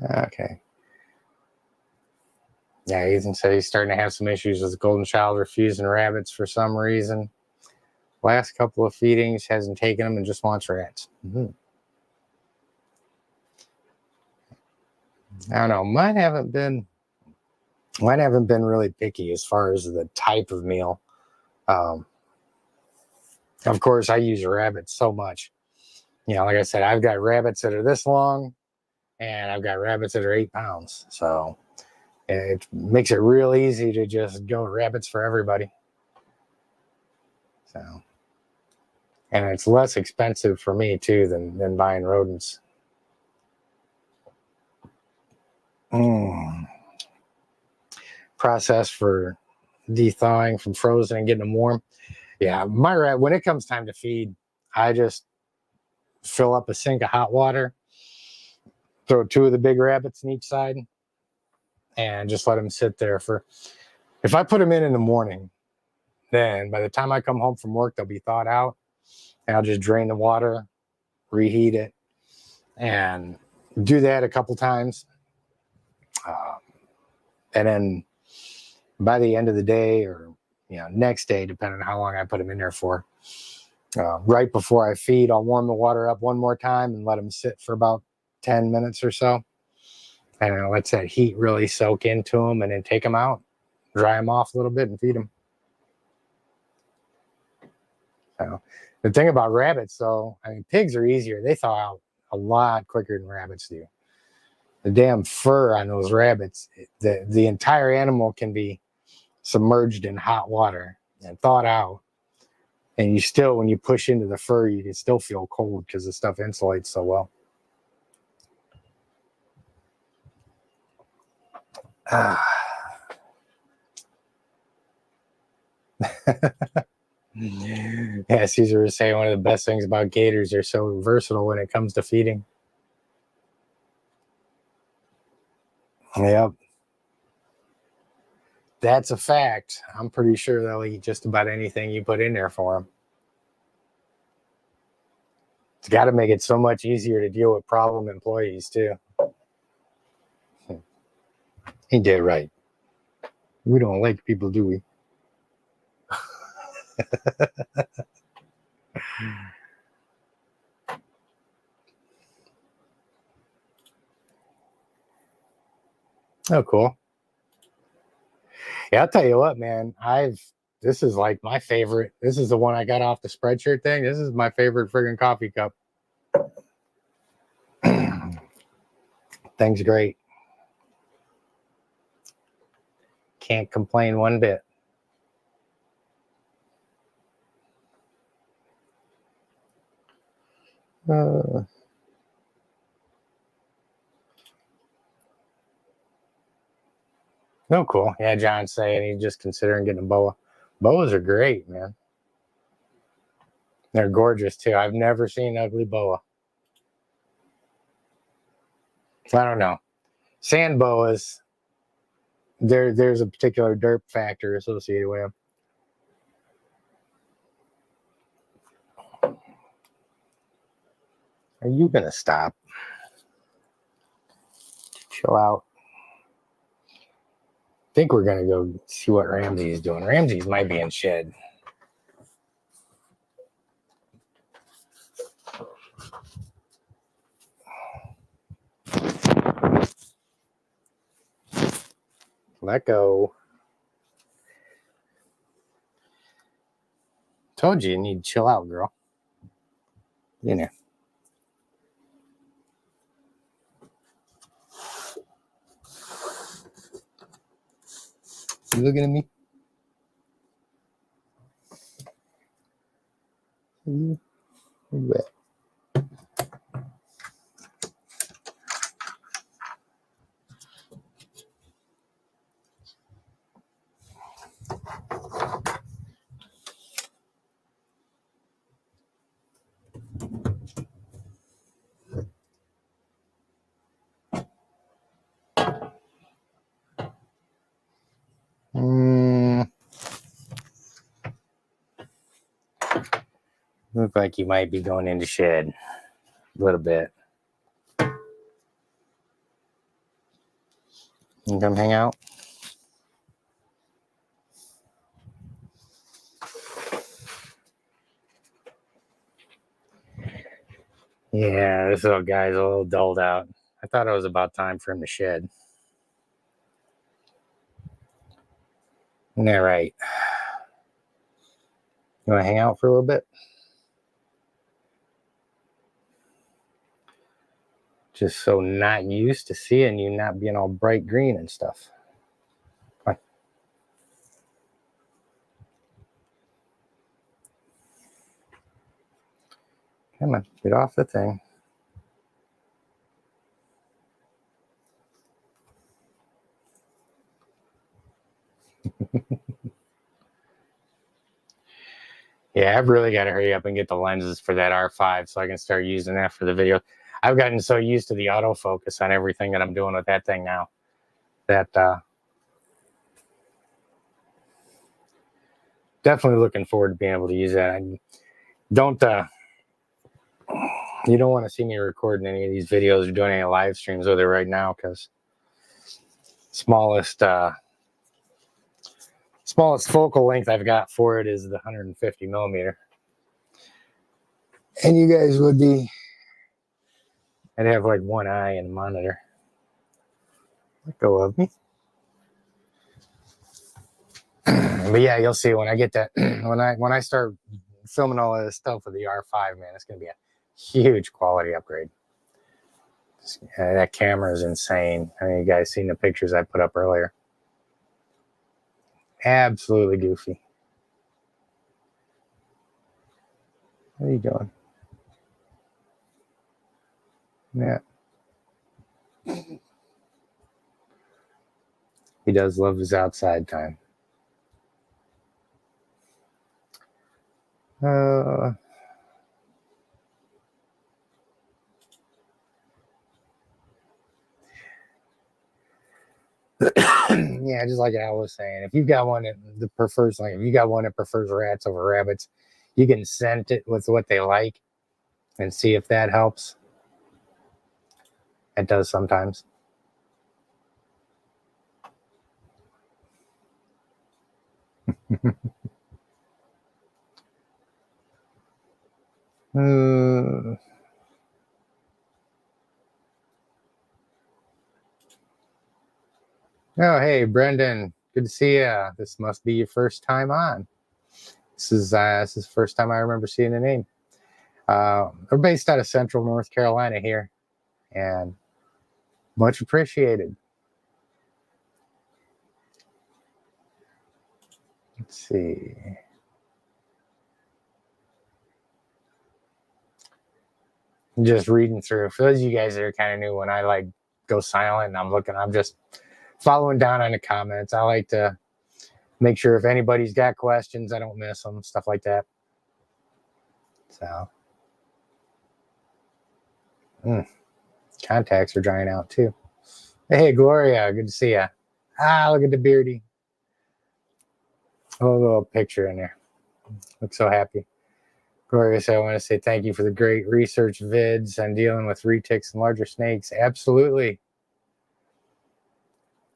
Okay. Yeah, Ethan said he's starting to have some issues with the golden child refusing rabbits for some reason. Last couple of feedings hasn't taken them and just wants rats. I don't know. Mine haven't been really picky as far as the type of meal. Of course, I use rabbits so much. Like I said, I've got rabbits that are this long, and I've got rabbits that are 8 pounds. So it makes it real easy to just go rabbits for everybody. So, and it's less expensive for me too than buying rodents. Process for thawing from frozen and getting them warm. Yeah, when it comes time to feed, I just fill up a sink of hot water, throw 2 of the big rabbits in each side, and just let them sit there for. If I put them in the morning, then by the time I come home from work, they'll be thawed out, and I'll just drain the water, reheat it, and do that a couple times. And then by the end of the day, or next day, depending on how long I put them in there for, right before I feed, I'll warm the water up one more time and let them sit for about 10 minutes or so. And I'll let that heat really soak into them, and then take them out, dry them off a little bit, and feed them. So the thing about rabbits, though, I mean, pigs are easier. They thaw out a lot quicker than rabbits do. The damn fur on those rabbits, the entire animal can be submerged in hot water and thawed out. And you still, when you push into the fur, you can still feel cold because the stuff insulates so well. Yeah, Caesar was saying one of the best things about gators, they're so versatile when it comes to feeding. Yep. That's a fact. I'm pretty sure they'll eat just about anything you put in there for them. It's got to make it so much easier to deal with problem employees, too. He did right. We don't like people, do we? Oh, cool. Yeah, I'll tell you what, man. This is like my favorite. This is the one I got off the Spreadshirt thing. This is my favorite friggin' coffee cup. Thing's great. Can't complain one bit. Oh, cool. Yeah, John's saying he's just considering getting a boa. Boas are great, man. They're gorgeous too. I've never seen an ugly boa. I don't know. Sand boas, there's a particular derp factor associated with them. Are you gonna stop? Chill out. I think we're gonna go see what Ramsey's doing. Ramsey's might be in shed. Let go. Told you need to chill out, girl. You know. You looking at me? Where you at? Look like you might be going into shed a little bit. You come hang out? Yeah, this little guy's a little dulled out. I thought it was about time for him to shed. Yeah, right. You want to hang out for a little bit? Just so not used to seeing you not being all bright green and stuff. Come on. Come on, get off the thing. Yeah, I've really got to hurry up and get the lenses for that R5 so I can start using that for the video. I've gotten so used to the autofocus on everything that I'm doing with that thing now that definitely looking forward to being able to use that. You don't want to see me recording any of these videos or doing any live streams with it right now because smallest focal length I've got for it is the 150 millimeter. And you guys would be, I'd have like one eye in the monitor. Let go of me. But yeah, you'll see when I get that, when I start filming all of this stuff with the R5, man, it's going to be a huge quality upgrade. That camera is insane. I mean, you guys seen the pictures I put up earlier. Absolutely goofy. What are you doing? Yeah. He does love his outside time. Uh, yeah, just like I was saying, if you've got one that prefers, like, if you got one that prefers rats over rabbits, you can scent it with what they like and see if that helps. It does sometimes. uh, oh, hey, Brendan, good to see you. This must be your first time on. This is the first time I remember seeing the name. We're based out of Central North Carolina here, and much appreciated. Let's see. I'm just reading through. For those of you guys that are kind of new, when I like go silent and I'm just following down on the comments. I like to make sure if anybody's got questions, I don't miss them, stuff like that. So, contacts are drying out too. Hey, Gloria, good to see you. Ah, look at the beardy. Oh, a little picture in there. Look so happy. Gloria said, I want to say thank you for the great research vids on dealing with retics and larger snakes. Absolutely.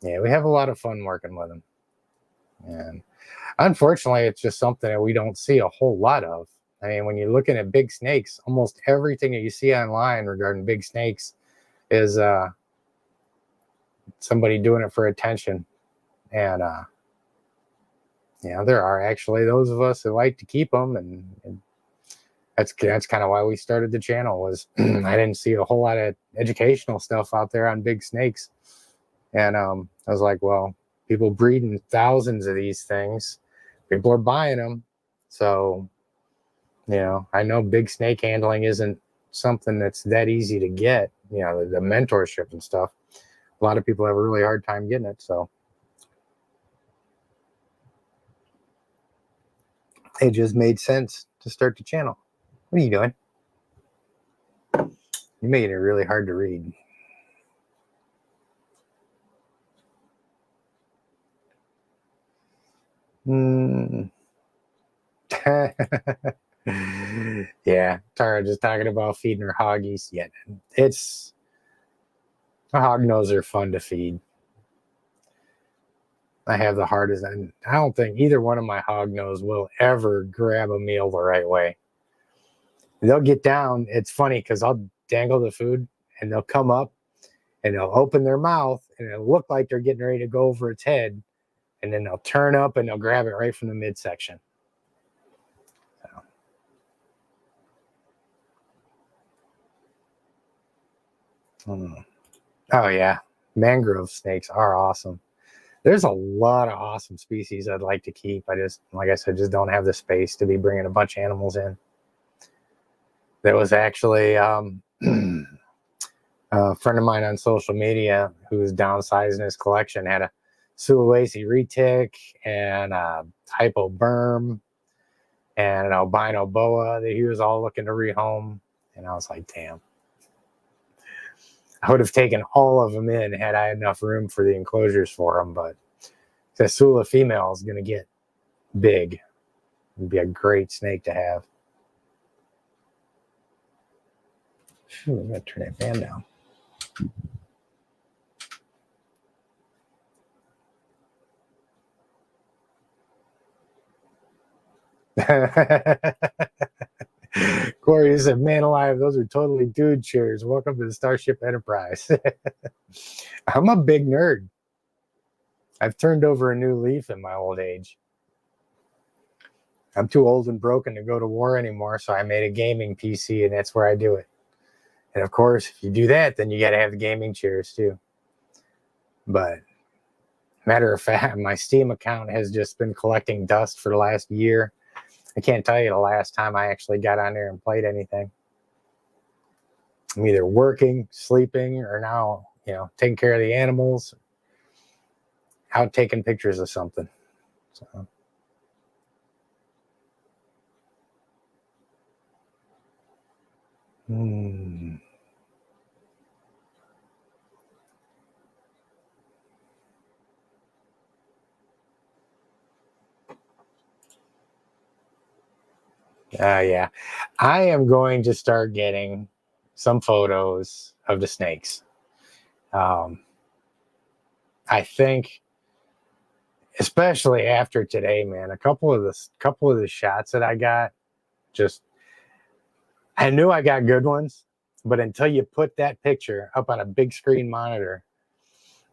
Yeah, we have a lot of fun working with them. And unfortunately, it's just something that we don't see a whole lot of. I mean, when you're looking at big snakes, almost everything that you see online regarding big snakes is somebody doing it for attention. And, there are actually those of us that like to keep them. And that's kind of why we started the channel was I didn't see a whole lot of educational stuff out there on big snakes. And I was like, well, people breeding thousands of these things. People are buying them. So, I know big snake handling isn't something that's that easy to get, the mentorship and stuff. A lot of people have a really hard time getting it. So it just made sense to start the channel. What are you doing? You made it really hard to read. Yeah, Tara just talking about feeding her hoggies. Yeah, hog nose are fun to feed. I have the hardest, and I don't think either one of my hog nose will ever grab a meal the right way. They'll get down. It's funny because I'll dangle the food and they'll come up and they'll open their mouth and it'll look like they're getting ready to go over its head. And then they'll turn up and they'll grab it right from the midsection. Oh, yeah. Mangrove snakes are awesome. There's a lot of awesome species I'd like to keep. Like I said, just don't have the space to be bringing a bunch of animals in. There was actually a friend of mine on social media who was downsizing his collection, had a Sulawesi retic and a hypoberm and an albino boa that he was all looking to rehome. And I was like, damn. I would have taken all of them in had I had enough room for the enclosures for them, but the Sula female is going to get big. It'd be a great snake to have. Shoot, I'm going to turn that fan down. Corey said, man alive, those are totally dude chairs. Welcome to the Starship Enterprise. I'm a big nerd. I've turned over a new leaf in my old age. I'm too old and broken to go to war anymore, so I made a gaming PC, and that's where I do it. And of course, if you do that, then you got to have the gaming chairs too. But matter of fact, my Steam account has just been collecting dust for the last year. I can't tell you the last time I actually got on there and played anything. I'm either working, sleeping, or now, taking care of the animals, out taking pictures of something. So. Hmm. Yeah. I am going to start getting some photos of the snakes. Um, I think, especially after today, man, a couple of the shots that I got, just I knew I got good ones, but until you put that picture up on a big screen monitor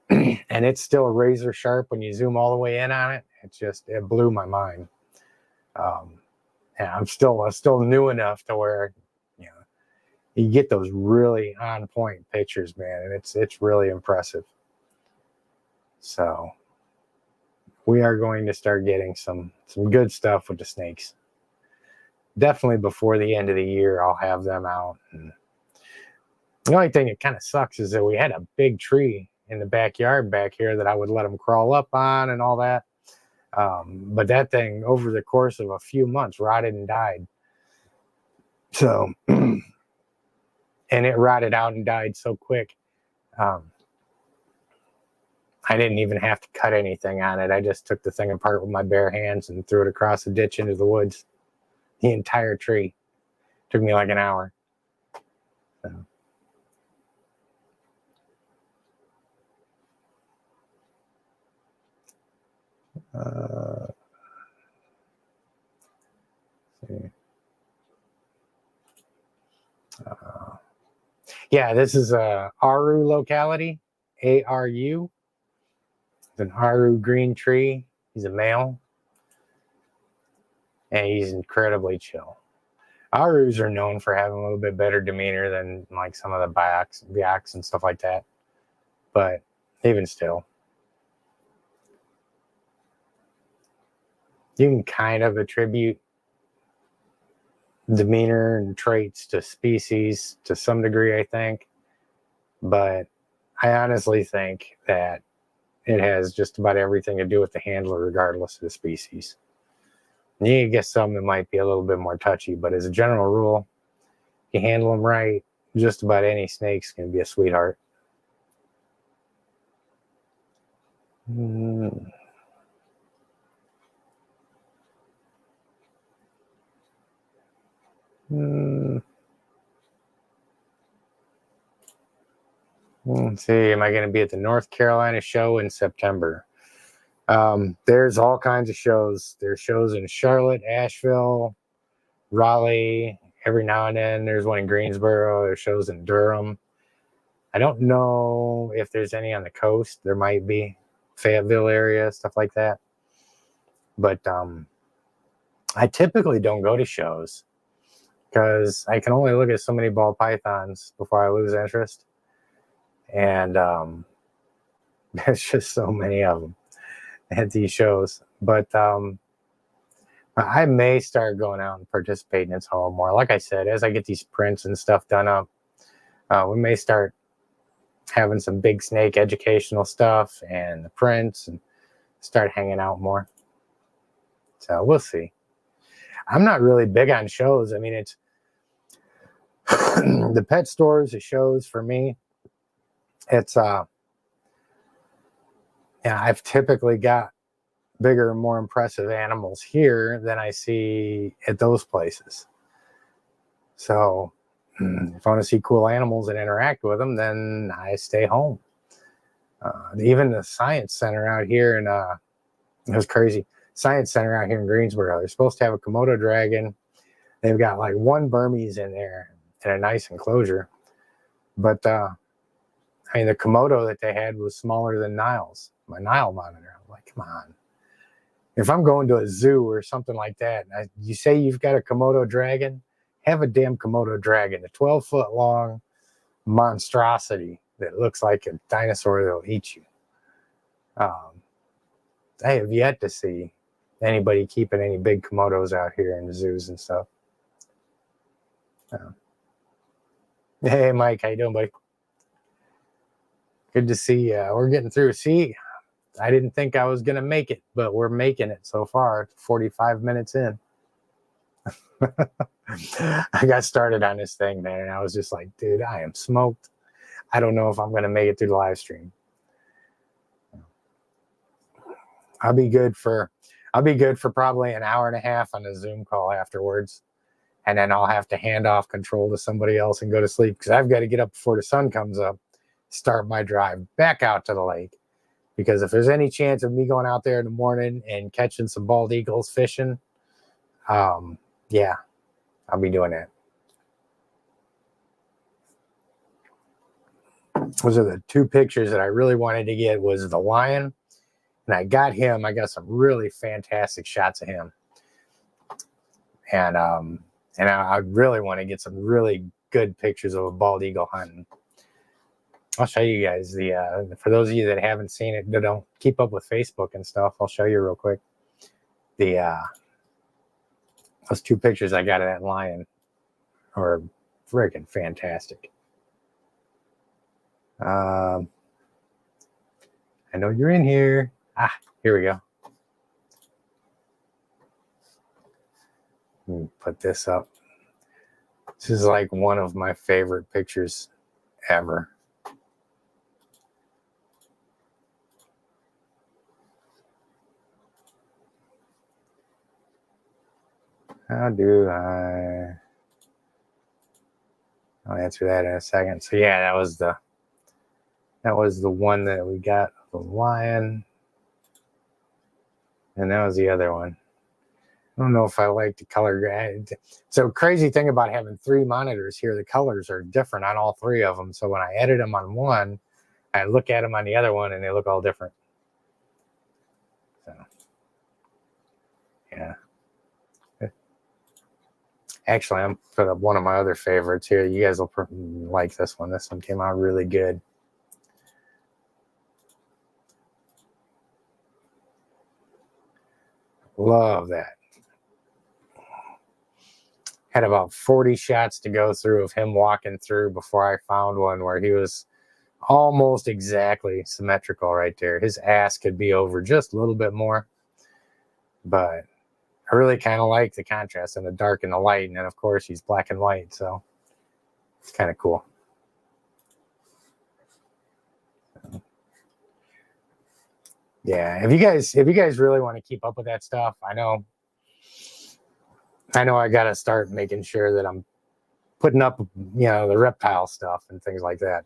and it's still razor sharp when you zoom all the way in on it, it blew my mind. Um, and I'm still new enough to where, you know, you get those really on point pictures, man, and it's really impressive. So we are going to start getting some good stuff with the snakes. Definitely before the end of the year, I'll have them out. And the only thing that kind of sucks is that we had a big tree in the backyard back here that I would let them crawl up on and all that. But that thing, over the course of a few months, rotted and died. So, and it rotted out and died so quick. Um, I didn't even have to cut anything on it. I just took the thing apart with my bare hands and threw it across the ditch into the woods. The entire tree. Took me like an hour. So. Yeah, this is a Aru locality, ARU. It's an Aru green tree. He's a male, and he's incredibly chill. Arus are known for having a little bit better demeanor than like some of the Biaks and stuff like that. But even still, you can kind of attribute demeanor and traits to species to some degree, I think. But I honestly think that it has just about everything to do with the handler, regardless of the species. You get some that might be a little bit more touchy, but as a general rule, you handle them right, just about any snake's going to be a sweetheart. Let's see, am I going to be at the North Carolina show in September? There's all kinds of shows. There's shows in Charlotte, Asheville, Raleigh. Every now and then there's one in Greensboro. There's shows in Durham. I don't know if there's any on the coast. There might be. Fayetteville area, stuff like that. But I typically don't go to shows because I can only look at so many ball pythons before I lose interest. And there's just so many of them at these shows. But I may start going out and participating in some more. Like I said, as I get these prints and stuff done up, we may start having some big snake educational stuff and the prints and start hanging out more. So we'll see. I'm not really big on shows. I mean, it's the pet stores, the shows for me. It's I've typically got bigger and more impressive animals here than I see at those places. So if I want to see cool animals and interact with them, then I stay home. Even the science center out here in it was crazy. Science center out here in Greensboro, they're supposed to have a Komodo dragon. They've got like one Burmese in there in a nice enclosure. But I mean, the Komodo that they had was smaller than Niles, my Nile monitor. I'm like, come on. If I'm going to a zoo or something like that, you say you've got a Komodo dragon, have a damn Komodo dragon, a 12-foot long monstrosity that looks like a dinosaur that'll eat you. I have yet to see anybody keeping any big Komodos out here in the zoos and stuff. Hey, Mike, how you doing, buddy? Good to see you. We're getting through. See, I didn't think I was going to make it, but we're making it so far. 45 minutes in. I got started on this thing, man, and I was just like, dude, I am smoked. I don't know if I'm going to make it through the live stream. I'll be good for probably an hour and a half on a Zoom call afterwards. And then I'll have to hand off control to somebody else and go to sleep because I've got to get up before the sun comes up, start my drive back out to the lake. Because if there's any chance of me going out there in the morning and catching some bald eagles fishing, yeah, I'll be doing that. Those are the two pictures that I really wanted to get was the lion. And I got him. I got some really fantastic shots of him. And I really want to get some really good pictures of a bald eagle hunting. I'll show you guys for those of you that haven't seen it, that don't keep up with Facebook and stuff, I'll show you real quick. Those two pictures I got of that lion are freaking fantastic. I know you're in here. Here we go. Let me put this up. This is like one of my favorite pictures ever. How do I? I'll answer that in a second. So yeah, that was the one that we got, the lion. And that was the other one. I don't know if I like the color. So crazy thing about having 3 monitors here, the colors are different on all 3 of them. So when I edit them on one, I look at them on the other one and they look all different. So, yeah. Actually, I'm put up one of my other favorites here. You guys will like this one. This one came out really good. Love that. Had about 40 shots to go through of him walking through before I found one where he was almost exactly symmetrical right there. His ass could be over just a little bit more. But I really kind of like the contrast in the dark and the light. And then, of course, he's black and white. So it's kind of cool. Yeah, if you guys really want to keep up with that stuff, I know I got to start making sure that I'm putting up, the reptile stuff and things like that.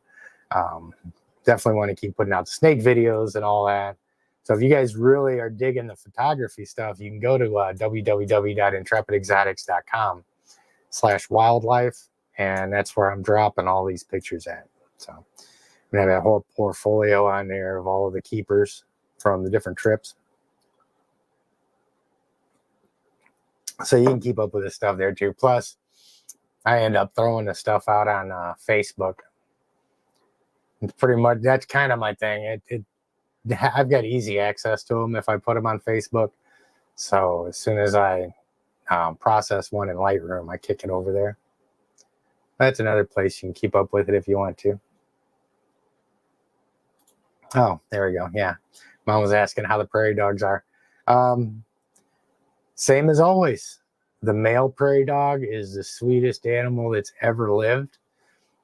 Definitely want to keep putting out the snake videos and all that. So if you guys really are digging the photography stuff, you can go to www.intrepidexotics.com/wildlife, and that's where I'm dropping all these pictures at. So I'm gonna have a whole portfolio on there of all of the keepers from the different trips. So you can keep up with this stuff there too. Plus, I end up throwing the stuff out on Facebook. It's pretty much, that's kind of my thing. I've got easy access to them if I put them on Facebook. So as soon as I process one in Lightroom, I kick it over there. That's another place you can keep up with it if you want to. Oh, there we go. Yeah. Mom was asking how the prairie dogs are. Same as always. The male prairie dog is the sweetest animal that's ever lived.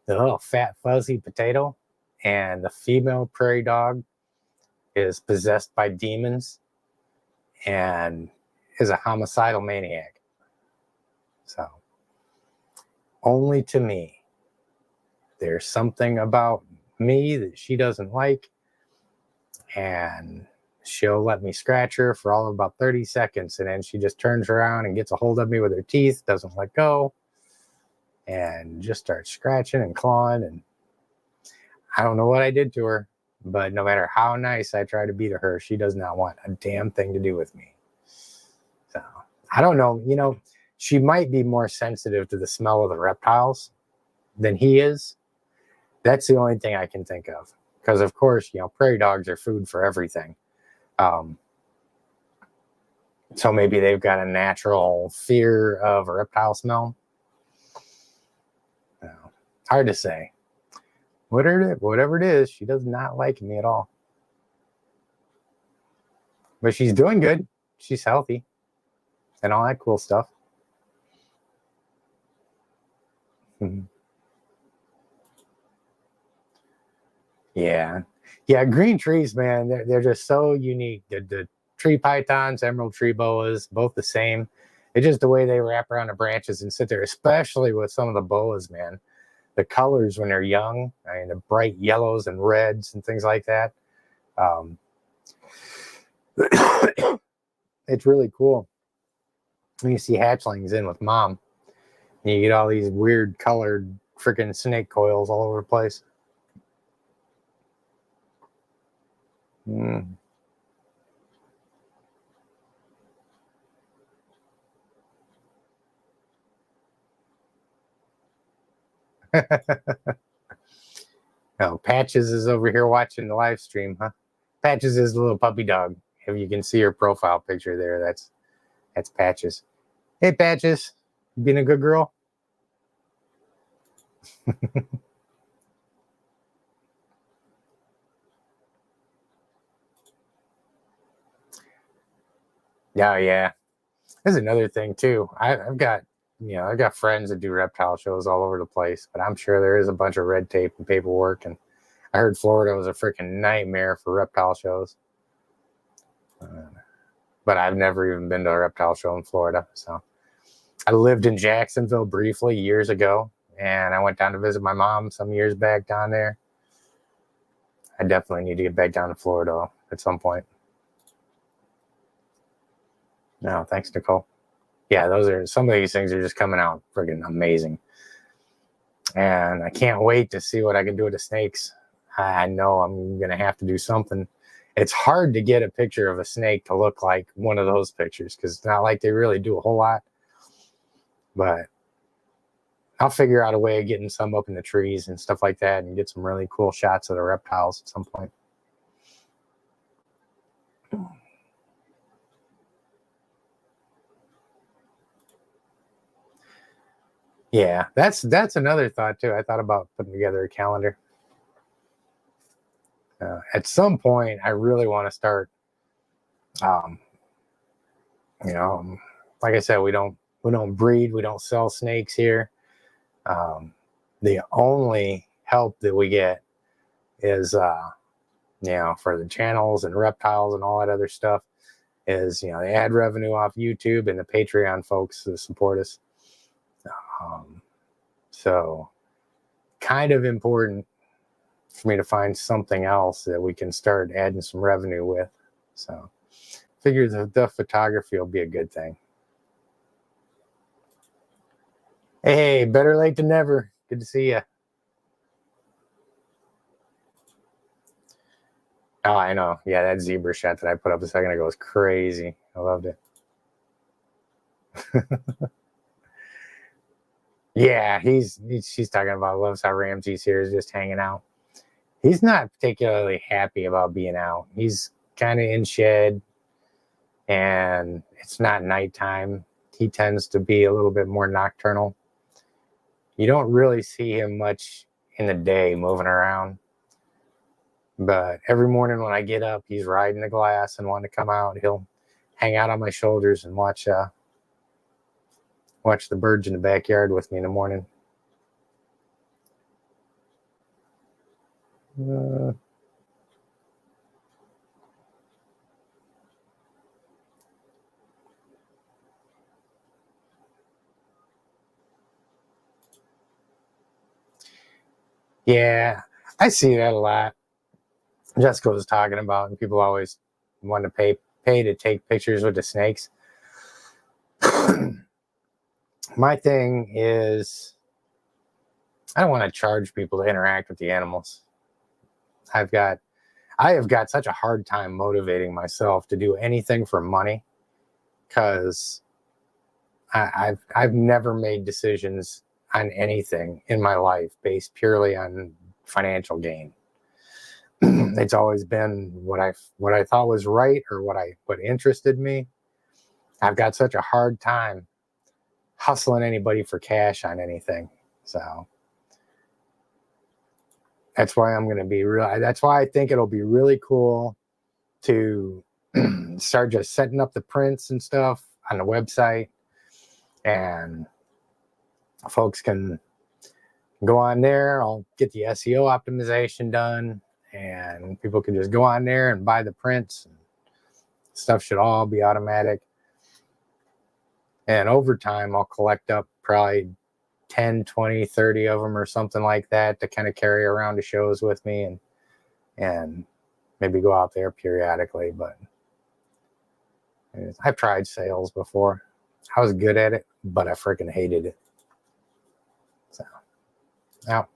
The little fat, fuzzy potato. And the female prairie dog is possessed by demons and is a homicidal maniac. So, only to me. There's something about me that she doesn't like. And she'll let me scratch her for all of about 30 seconds. And then she just turns around and gets a hold of me with her teeth, doesn't let go, and just starts scratching and clawing. And I don't know what I did to her, but no matter how nice I try to be to her, she does not want a damn thing to do with me. So I don't know. She might be more sensitive to the smell of the reptiles than he is. That's the only thing I can think of. Because, of course, prairie dogs are food for everything. So maybe they've got a natural fear of a reptile smell. Hard to say. Whatever it is, she does not like me at all. But she's doing good. She's healthy. And all that cool stuff. Mhm. Yeah. Yeah, green trees, man, they're just so unique. The tree pythons, emerald tree boas, both the same. It's just the way they wrap around the branches and sit there, especially with some of the boas, man. The colors when they're young, I mean, the bright yellows and reds and things like that. Um, it's really cool when you see hatchlings in with mom. And you get all these weird colored freaking snake coils all over the place. Mm. Oh, Patches is over here watching the live stream, huh? Patches is the little puppy dog. If you can see her profile picture there, that's Patches. Hey, Patches, you being a good girl? Yeah, yeah. There's another thing too. I've got, I've got friends that do reptile shows all over the place, but I'm sure there is a bunch of red tape and paperwork. And I heard Florida was a freaking nightmare for reptile shows. But I've never even been to a reptile show in Florida. So I lived in Jacksonville briefly years ago, and I went down to visit my mom some years back down there. I definitely need to get back down to Florida at some point. No, thanks, Nicole. Yeah, those are some of these things are just coming out friggin' amazing. And I can't wait to see what I can do with the snakes. I know I'm going to have to do something. It's hard to get a picture of a snake to look like one of those pictures because it's not like they really do a whole lot. But I'll figure out a way of getting some up in the trees and stuff like that and get some really cool shots of the reptiles at some point. Yeah, that's another thought too. I thought about putting together a calendar. At some point, I really want to start. Um, you know, like I said, we don't breed, we don't sell snakes here. The only help that we get is, for the channels and reptiles and all that other stuff is, the ad revenue off YouTube and the Patreon folks that support us. So kind of important for me to find something else that we can start adding some revenue with. So figure the photography will be a good thing. Hey, better late than never. Good to see you. Oh, I know. Yeah, that zebra shot that I put up a second ago was crazy. I loved it. Yeah, she's talking about loves how Ramsey's here is just hanging out. He's not particularly happy about being out. He's kind of in shed, and it's not nighttime. He tends to be a little bit more nocturnal. You don't really see him much in the day moving around. But every morning when I get up, he's riding the glass and wanting to come out. He'll hang out on my shoulders and watch the birds in the backyard with me in the morning. Yeah, I see that a lot. Jessica was talking about, and people always want to pay to take pictures with the snakes. My thing is, I don't want to charge people to interact with the animals. I have got such a hard time motivating myself to do anything for money because I've never made decisions on anything in my life based purely on financial gain. It's always been what I thought was right or what interested me. I've got such a hard time hustling anybody for cash on anything. So that's why I'm going to be real. That's why I think it'll be really cool to start just setting up the prints and stuff on the website, and folks can go on there. I'll get the SEO optimization done, and people can just go on there and buy the prints. Stuff should all be automatic. And over time, I'll collect up probably 10, 20, 30 of them or something like that to kind of carry around to shows with me, and maybe go out there periodically. But I've tried sales before. I was good at it, but I freaking hated it. So, now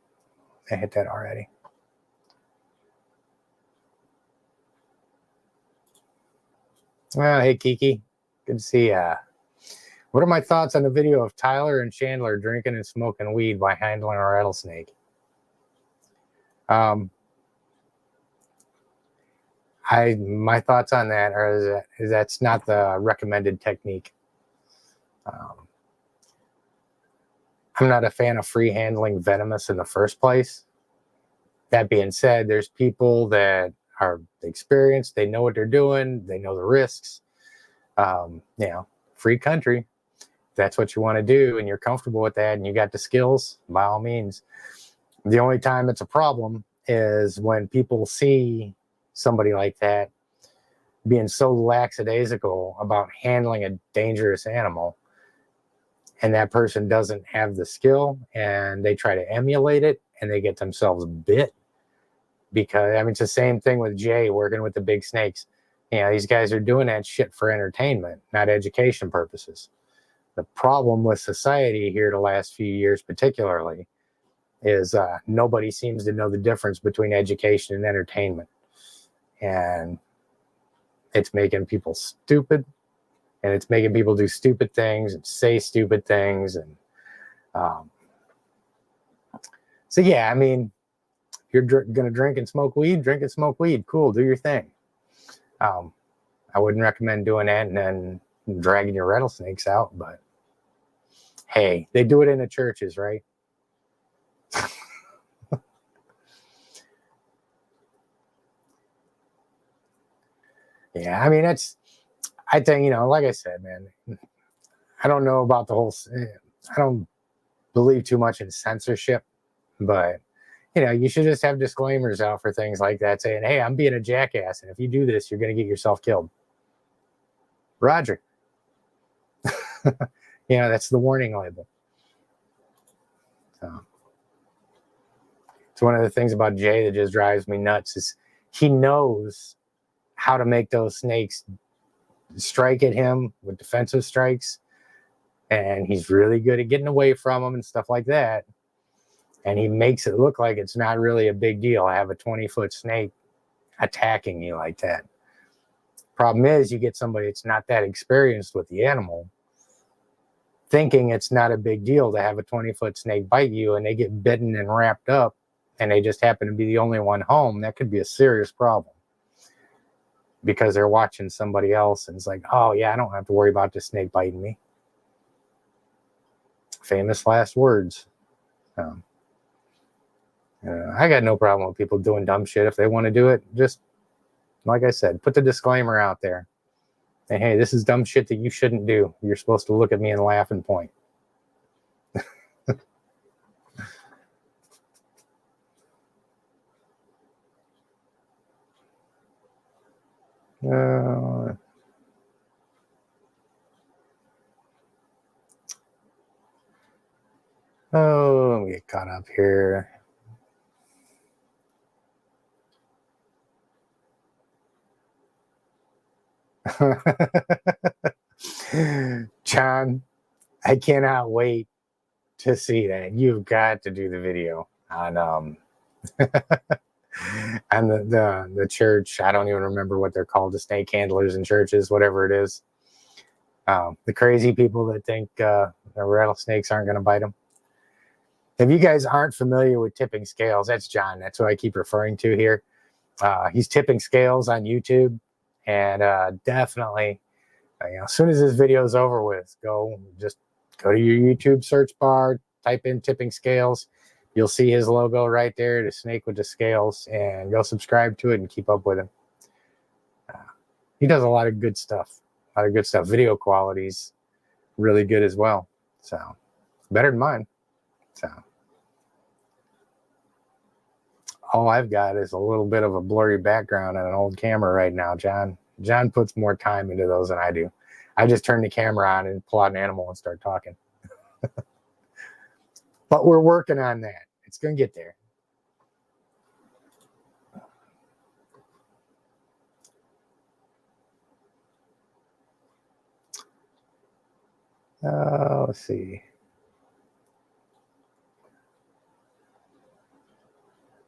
I hit that already. Well, hey, Kiki. Good to see ya. What are my thoughts on the video of Tyler and Chandler drinking and smoking weed while handling a rattlesnake? My thoughts on that is that's not the recommended technique. I'm not a fan of free handling venomous in the first place. That being said, there's people that are experienced, they know what they're doing, they know the risks. Free country. If that's what you want to do and you're comfortable with that and you got the skills, by all means. The only time it's a problem is when people see somebody like that being so lackadaisical about handling a dangerous animal, and that person doesn't have the skill and they try to emulate it and they get themselves bit. Because, I mean, it's the same thing with Jay working with the big snakes. These guys are doing that shit for entertainment, not education purposes. The problem with society here the last few years particularly is nobody seems to know the difference between education and entertainment. And it's making people stupid. And it's making people do stupid things and say stupid things. And so, yeah, I mean, if you're going to drink and smoke weed, cool, do your thing. I wouldn't recommend doing that and then dragging your rattlesnakes out. But, hey, they do it in the churches, right? Yeah, I mean, I think, like I said, man, I don't know about the whole, I don't believe too much in censorship, but, you should just have disclaimers out for things like that saying, hey, I'm being a jackass, and if you do this, you're going to get yourself killed. Roger. That's the warning label. So, it's one of the things about Jay that just drives me nuts is he knows how to make those snakes strike at him with defensive strikes, and he's really good at getting away from them and stuff like that, and he makes it look like it's not really a big deal. I have a 20-foot snake attacking you like that. Problem is, you get somebody that's not that experienced with the animal thinking it's not a big deal to have a 20-foot snake bite you, and they get bitten and wrapped up, and they just happen to be the only one home. That could be a serious problem. Because they're watching somebody else and it's like, oh yeah, I don't have to worry about this snake biting me. Famous last words. I got no problem with people doing dumb shit. If they want to do it, just like I said, put the disclaimer out there. And hey, this is dumb shit that you shouldn't do. You're supposed to look at me and laugh and point. Let me get caught up here. John, I cannot wait to see that. You've got to do the video on and the church. I don't even remember what they're called, the snake handlers in churches, whatever it is. The crazy people that think the rattlesnakes aren't going to bite them. If you guys aren't familiar with tipping scales, that's John. That's what I keep referring to here. He's tipping scales on YouTube, and definitely, as soon as this video is over with, just go to your YouTube search bar, type in tipping scales. You'll see his logo right there, the snake with the scales, and go subscribe to it and keep up with him. He does a lot of good stuff. Video quality's really good as well. So, better than mine. So, all I've got is a little bit of a blurry background on an old camera right now. John puts more time into those than I do. I just turn the camera on and pull out an animal and start talking. But we're working on that. It's going to get there. Let's see.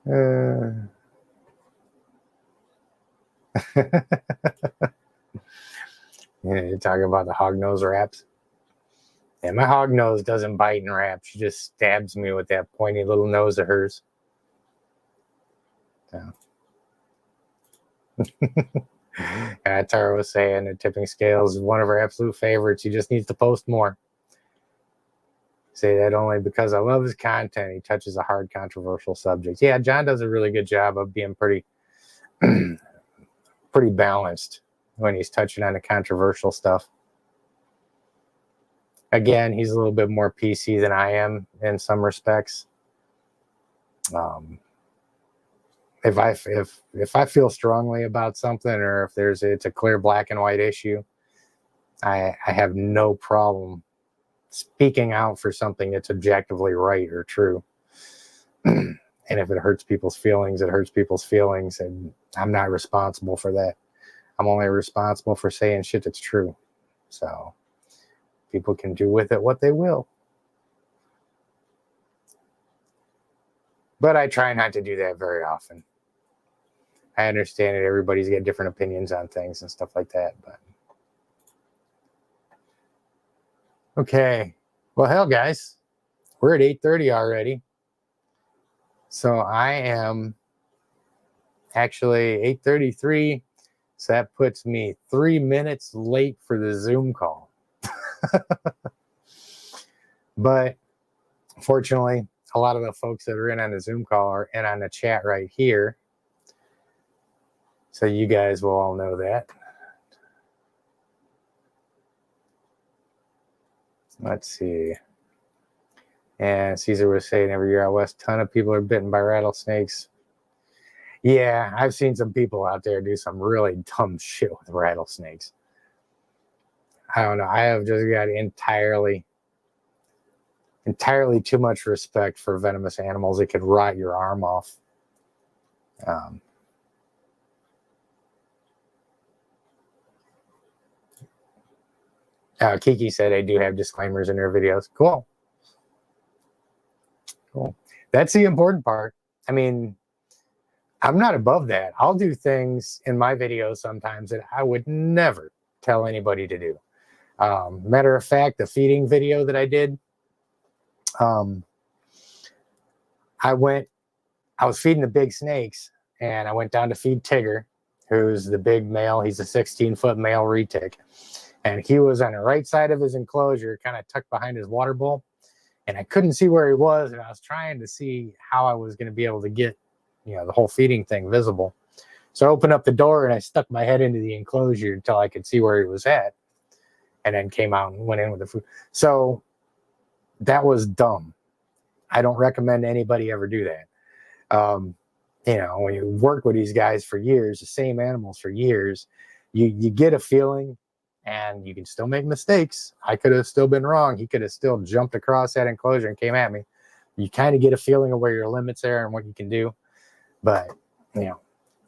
Yeah, you're talking about the hognose wraps. Yeah, my hognose doesn't bite and wrap. She just stabs me with that pointy little nose of hers. So. Tara was saying that tipping scales is one of her absolute favorites. He just needs to post more. Say that only because I love his content. He touches a hard, controversial subject. Yeah, John does a really good job of being pretty balanced when he's touching on the controversial stuff. Again, he's a little bit more PC than I am in some respects. If I feel strongly about something, or if it's a clear black and white issue, I have no problem speaking out for something that's objectively right or true. And if it hurts people's feelings, it hurts people's feelings, and I'm not responsible for that. I'm only responsible for saying shit that's true. So people can do with it what they will. But I try not to do that very often. I understand that everybody's got different opinions on things and stuff like that, but okay. Well, hell, guys, we're at 8:30 already. So I am actually 8:33. So that puts me 3 minutes late for the Zoom call. But fortunately, a lot of the folks that are in on the Zoom call are in on the chat right here. So you guys will all know that. Let's see. And Caesar was saying every year out west, a ton of people are bitten by rattlesnakes. Yeah, I've seen some people out there do some really dumb shit with rattlesnakes. I don't know. I have just got entirely too much respect for venomous animals. It could rot your arm off. Kiki said they do have disclaimers in their videos. Cool. That's the important part. I mean, I'm not above that. I'll do things in my videos sometimes that I would never tell anybody to do. Matter of fact, the feeding video that I did, I was feeding the big snakes, and I went down to feed Tigger, who's the big male. He's a 16-foot male retic. And he was on the right side of his enclosure, kind of tucked behind his water bowl. And I couldn't see where he was, and I was trying to see how I was going to be able to get, the whole feeding thing visible. So I opened up the door, and I stuck my head into the enclosure until I could see where he was at, and then came out and went in with the food. So that was dumb. I don't recommend anybody ever do that. When you work with these guys for years, the same animals for years, you get a feeling. And you can still make mistakes. I could have still been wrong. He could have still jumped across that enclosure and came at me. You kind of get a feeling of where your limits are and what you can do. But,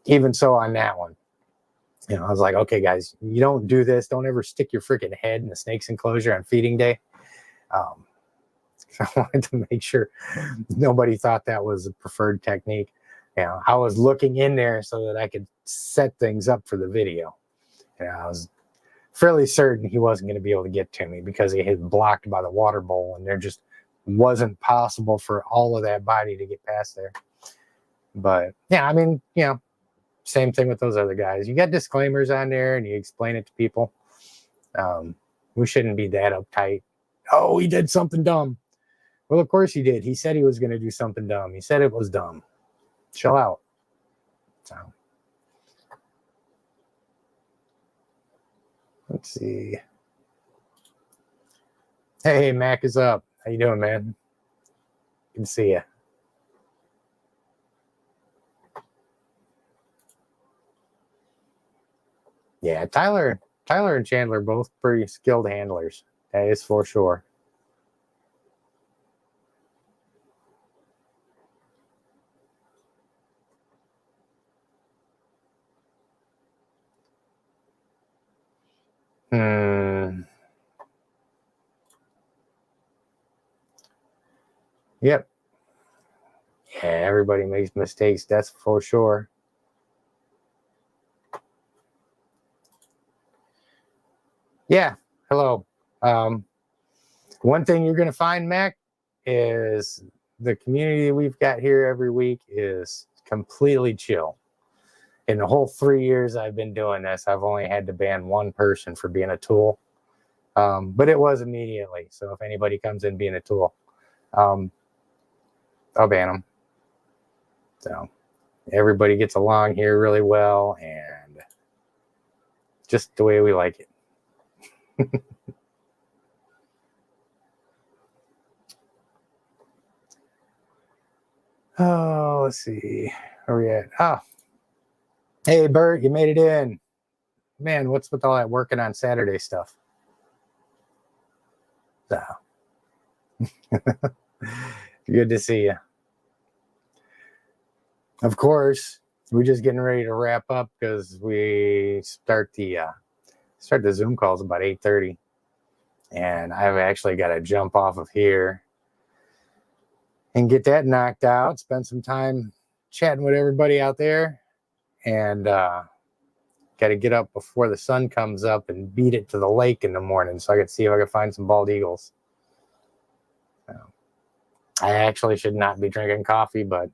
even so on that one, I was like, okay, guys, you don't do this. Don't ever stick your freaking head in the snake's enclosure on feeding day. So I wanted to make sure nobody thought that was a preferred technique. I was looking in there so that I could set things up for the video. I was fairly certain he wasn't going to be able to get to me because he had blocked by the water bowl, and there just wasn't possible for all of that body to get past there. But yeah, I mean, same thing with those other guys. You got disclaimers on there and you explain it to people. We shouldn't be that uptight. Oh, he did something dumb. Well, of course he did. He said he was going to do something dumb. He said it was dumb. Chill out. So let's see. Hey, Mac is up. How you doing, man? Good to see you. Yeah, Tyler and Chandler both pretty skilled handlers. That is for sure. Yep. Yeah, everybody makes mistakes. That's for sure. Yeah. Hello. One thing you're going to find, Mac, is the community we've got here every week is completely chill. In the whole 3 years I've been doing this, I've only had to ban one person for being a tool. But it was immediately. So if anybody comes in being a tool, I'll ban them. So everybody gets along here really well and just the way we like it. Oh, let's see. Where are we at? Oh, hey, Bert, you made it in. Man, what's with all that working on Saturday stuff? So, good to see you. Of course, we're just getting ready to wrap up because we start the Zoom calls about 8:30, and I've actually got to jump off of here and get that knocked out. Spend some time chatting with everybody out there, and got to get up before the sun comes up and beat it to the lake in the morning so I can see if I can find some bald eagles. I actually should not be drinking coffee, but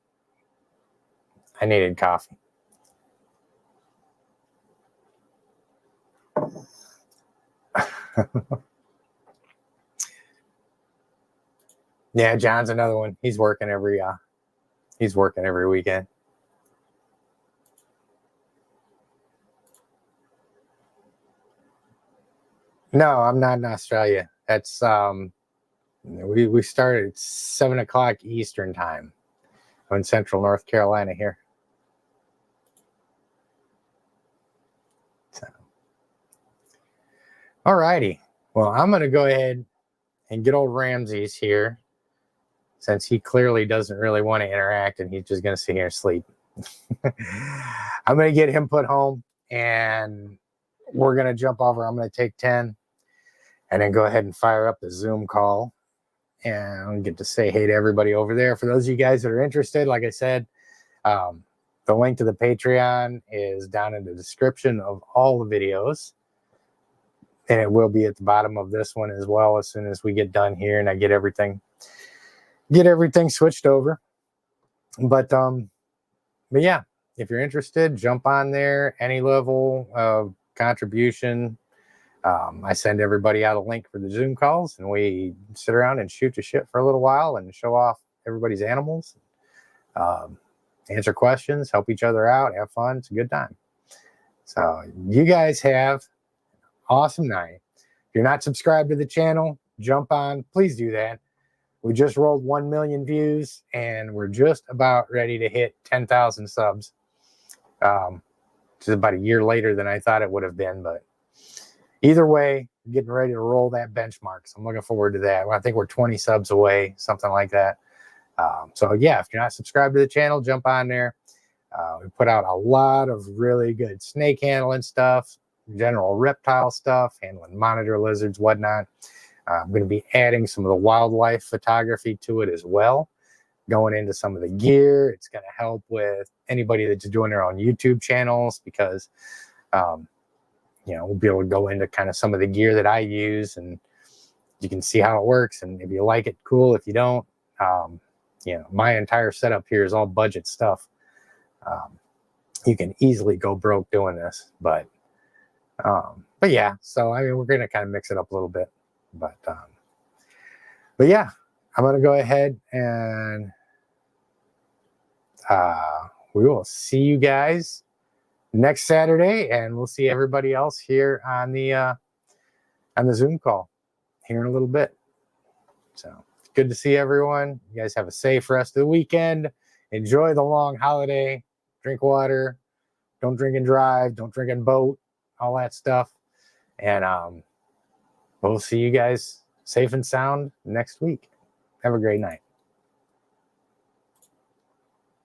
I needed coffee. Yeah, John's another one. He's working every weekend. No, I'm not in Australia. That's we started at 7:00 Eastern time. I'm in Central North Carolina here. So, all righty. Well, I'm gonna go ahead and get old Ramses here, since he clearly doesn't really want to interact and he's just gonna sit here and sleep. I'm gonna get him put home and we're gonna jump over. I'm gonna take 10 and then go ahead and fire up the Zoom call and get to say hey to everybody over there. For those of you guys that are interested, like I said, the link to the Patreon is down in the description of all the videos. And it will be at the bottom of this one as well as soon as we get done here and I get everything switched over. But yeah, if you're interested, jump on there. Any level of contribution. I send everybody out a link for the Zoom calls and we sit around and shoot the shit for a little while and show off everybody's animals, answer questions, help each other out, have fun. It's a good time. So you guys have an awesome night. If you're not subscribed to the channel, jump on. Please do that. We just rolled 1 million views and we're just about ready to hit 10,000 subs. Which is about a year later than I thought it would have been, but either way, getting ready to roll that benchmark. So I'm looking forward to that. I think we're 20 subs away, something like that. So yeah, if you're not subscribed to the channel, jump on there. We put out a lot of really good snake handling stuff, general reptile stuff, handling monitor lizards, whatnot. I'm going to be adding some of the wildlife photography to it as well, going into some of the gear. It's going to help with anybody that's doing their own YouTube channels because, we'll be able to go into kind of some of the gear that I use and you can see how it works. And if you like it, cool. If you don't, my entire setup here is all budget stuff. You can easily go broke doing this, but yeah, so I mean, we're going to kind of mix it up a little bit, but yeah, I'm going to go ahead and we will see you guys next Saturday, and we'll see everybody else here on the Zoom call here in a little bit. So it's good to see everyone. You guys have a safe rest of the weekend. Enjoy the long holiday. Drink water. Don't drink and drive. Don't drink and boat. all that stuff. And we'll see you guys safe and sound next week. Have a great night.